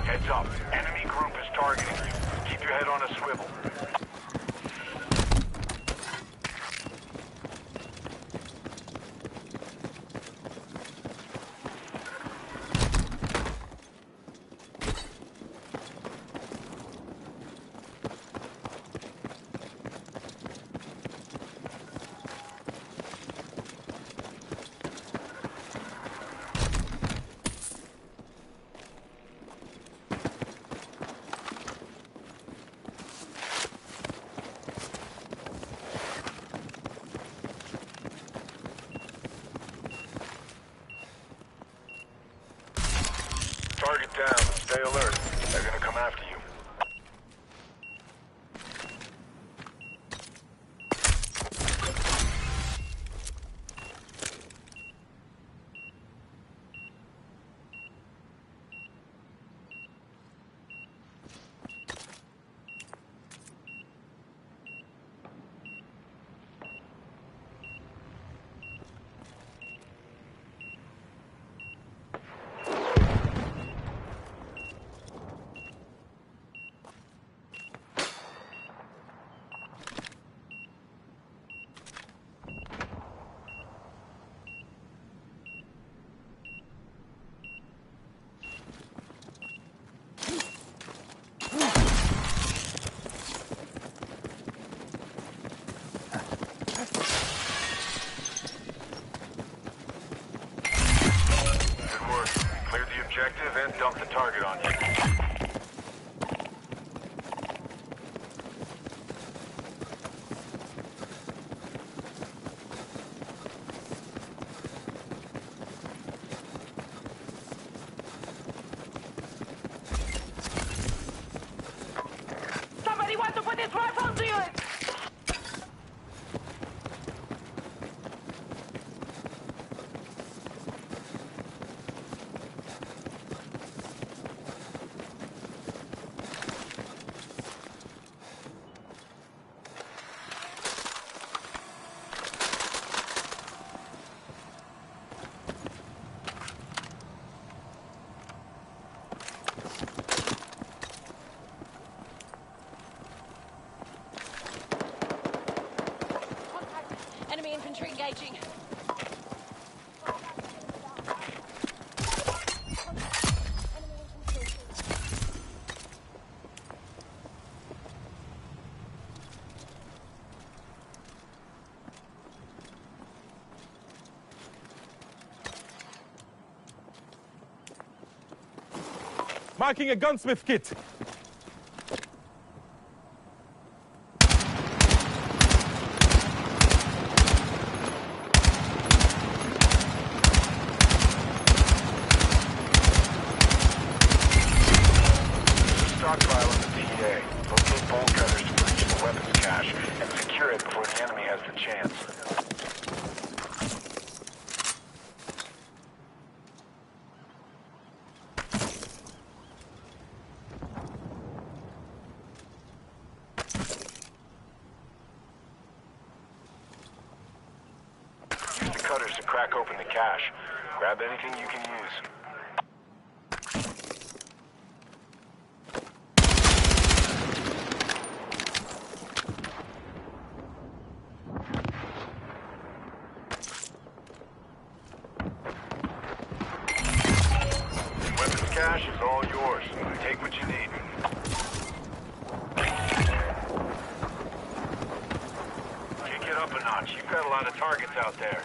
Heads up. Enemy group is targeting you. Keep your head on a swivel. Target down. Stay alert. They're gonna come after you. Good work. Cleared the objective and dumped the target on you. Somebody wants to put his rifle to you! Enemy infantry engaging. Marking a gunsmith kit. Stockpile in the PA. Locate bolt cutters to breach the weapons cache and secure it before the enemy has the chance. Use the cutters to crack open the cache. Grab anything you can use. Weapons cache is all yours. Take what you need. Kick it up a notch. You've got a lot of targets out there.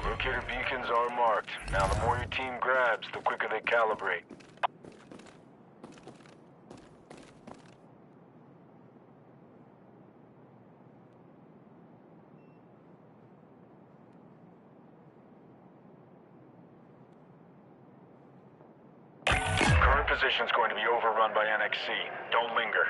Locator beacons are marked. Now the more your team grabs, the quicker they calibrate. Current position's going to be overrun by NXC. Don't linger.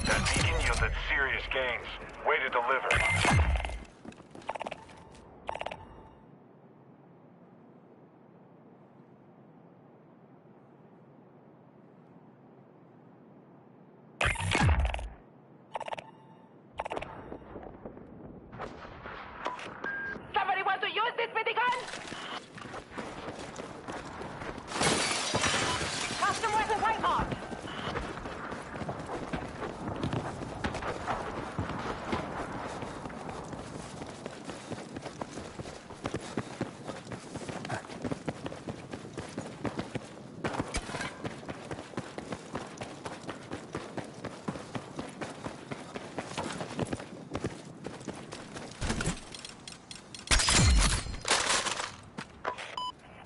That beacon yielded serious gains. Way to deliver. Somebody want to use this minigun? Custom weapon right mark.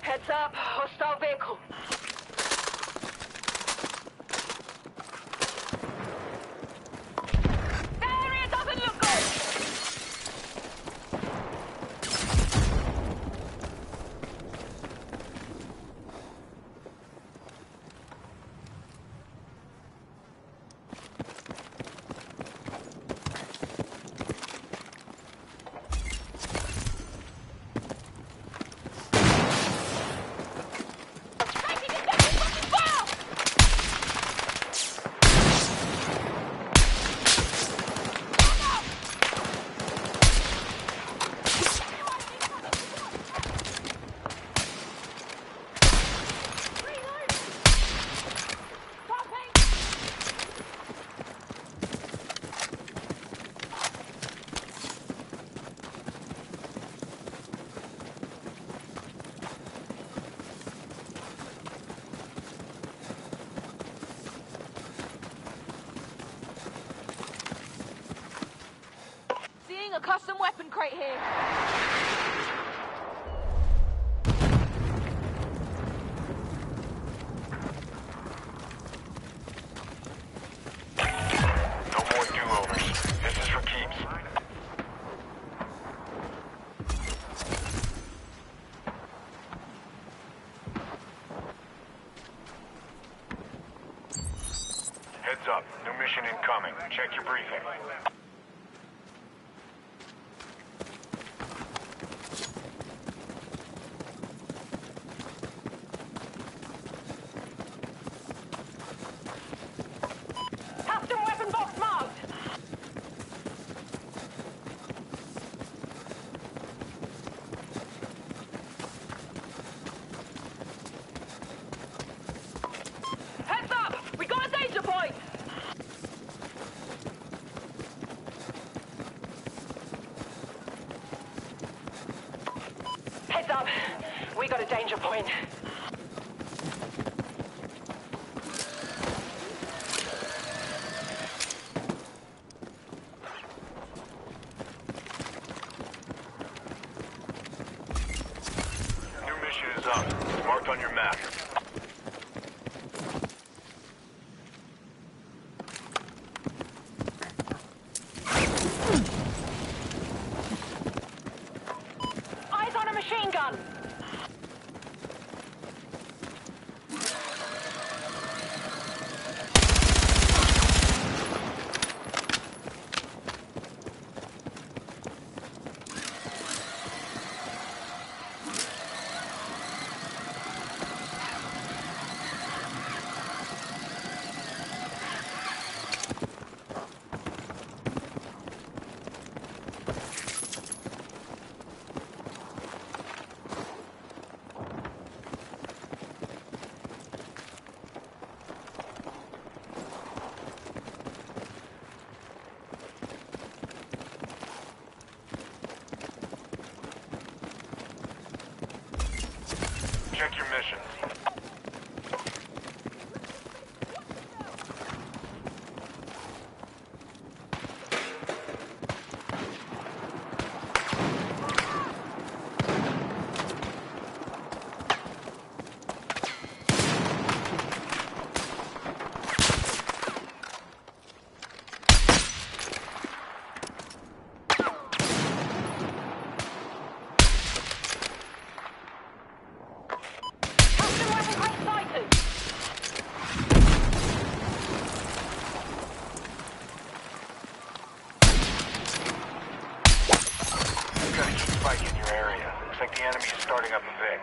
Heads up, hostile vehicle. The area doesn't look good. Seeing a custom weapon crate here. No more do-overs. This is for keeps. Heads up. New mission incoming. Check your briefing. Custom weapon box marked. Heads up, we got a danger point. Heads up, we got a danger point. New mission is up. It's marked on your map. Eyes on a machine gun. spike in your area. Looks like the enemy is starting up a Vic.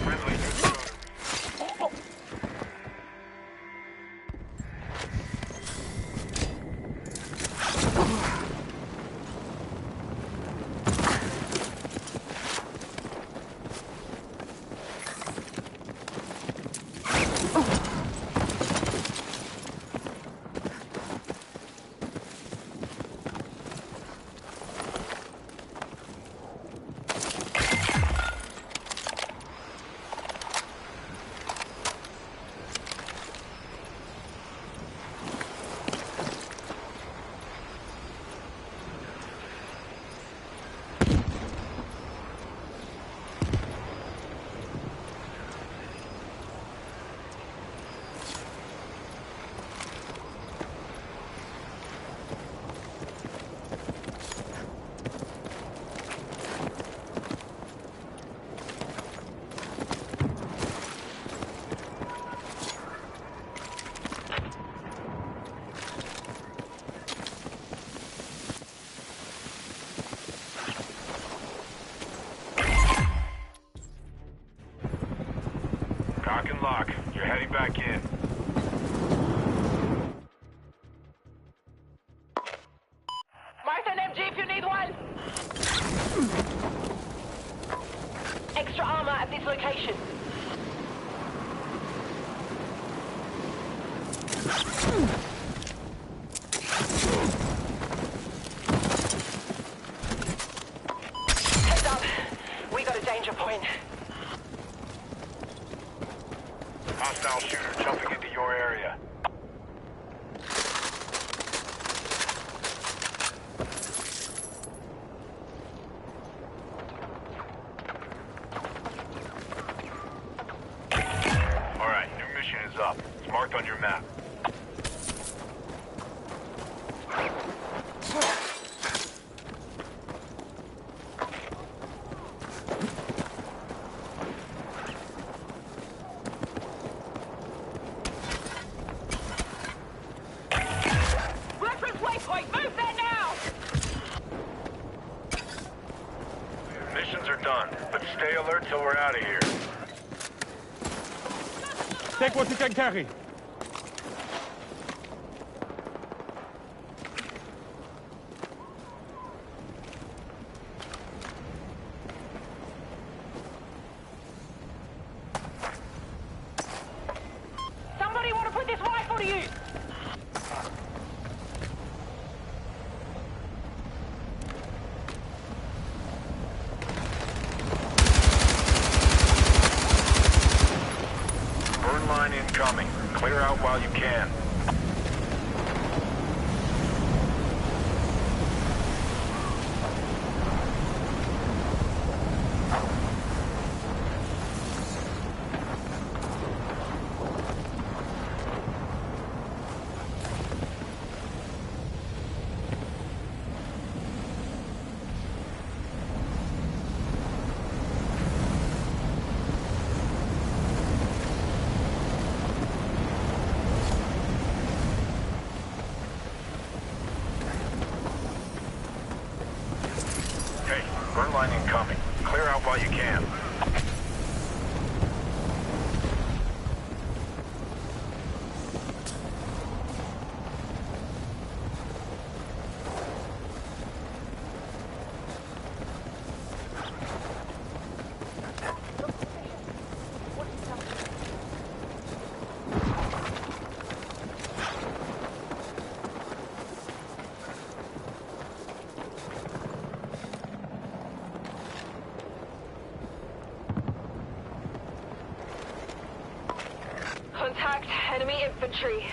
Friendly, good move. Cock and lock. You're heading back in. Mark an MG if you need one. Extra armor at this location. Heads up. We got a danger point. Hostile shooter jumping into your area. Alright, new mission is up. It's marked on your map. Reference waypoint. Move there now. Missions are done, but stay alert till we're out of here. Take what you can carry. Somebody want to put this rifle to use? Burn line incoming. Clear out while you can. Hey, burn line incoming. Clear out while you can. Contact enemy infantry.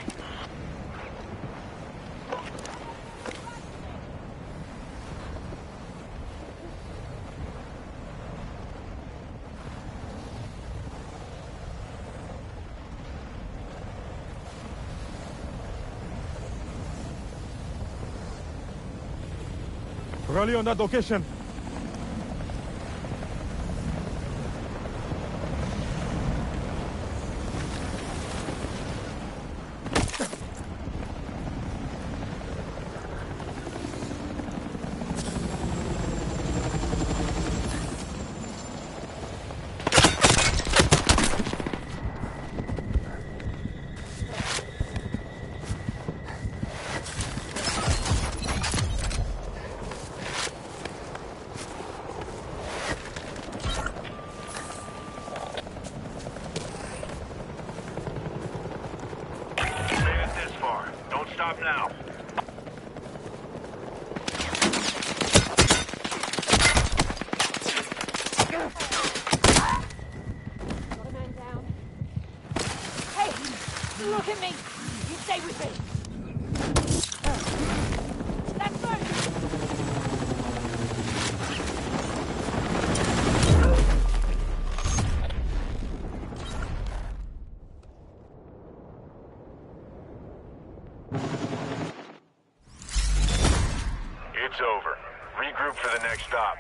Rally on that location. Made it this far. Don't stop now. Got a man down. Hey, look at me. You stay with me. That's good. It's over. Regroup for the next stop.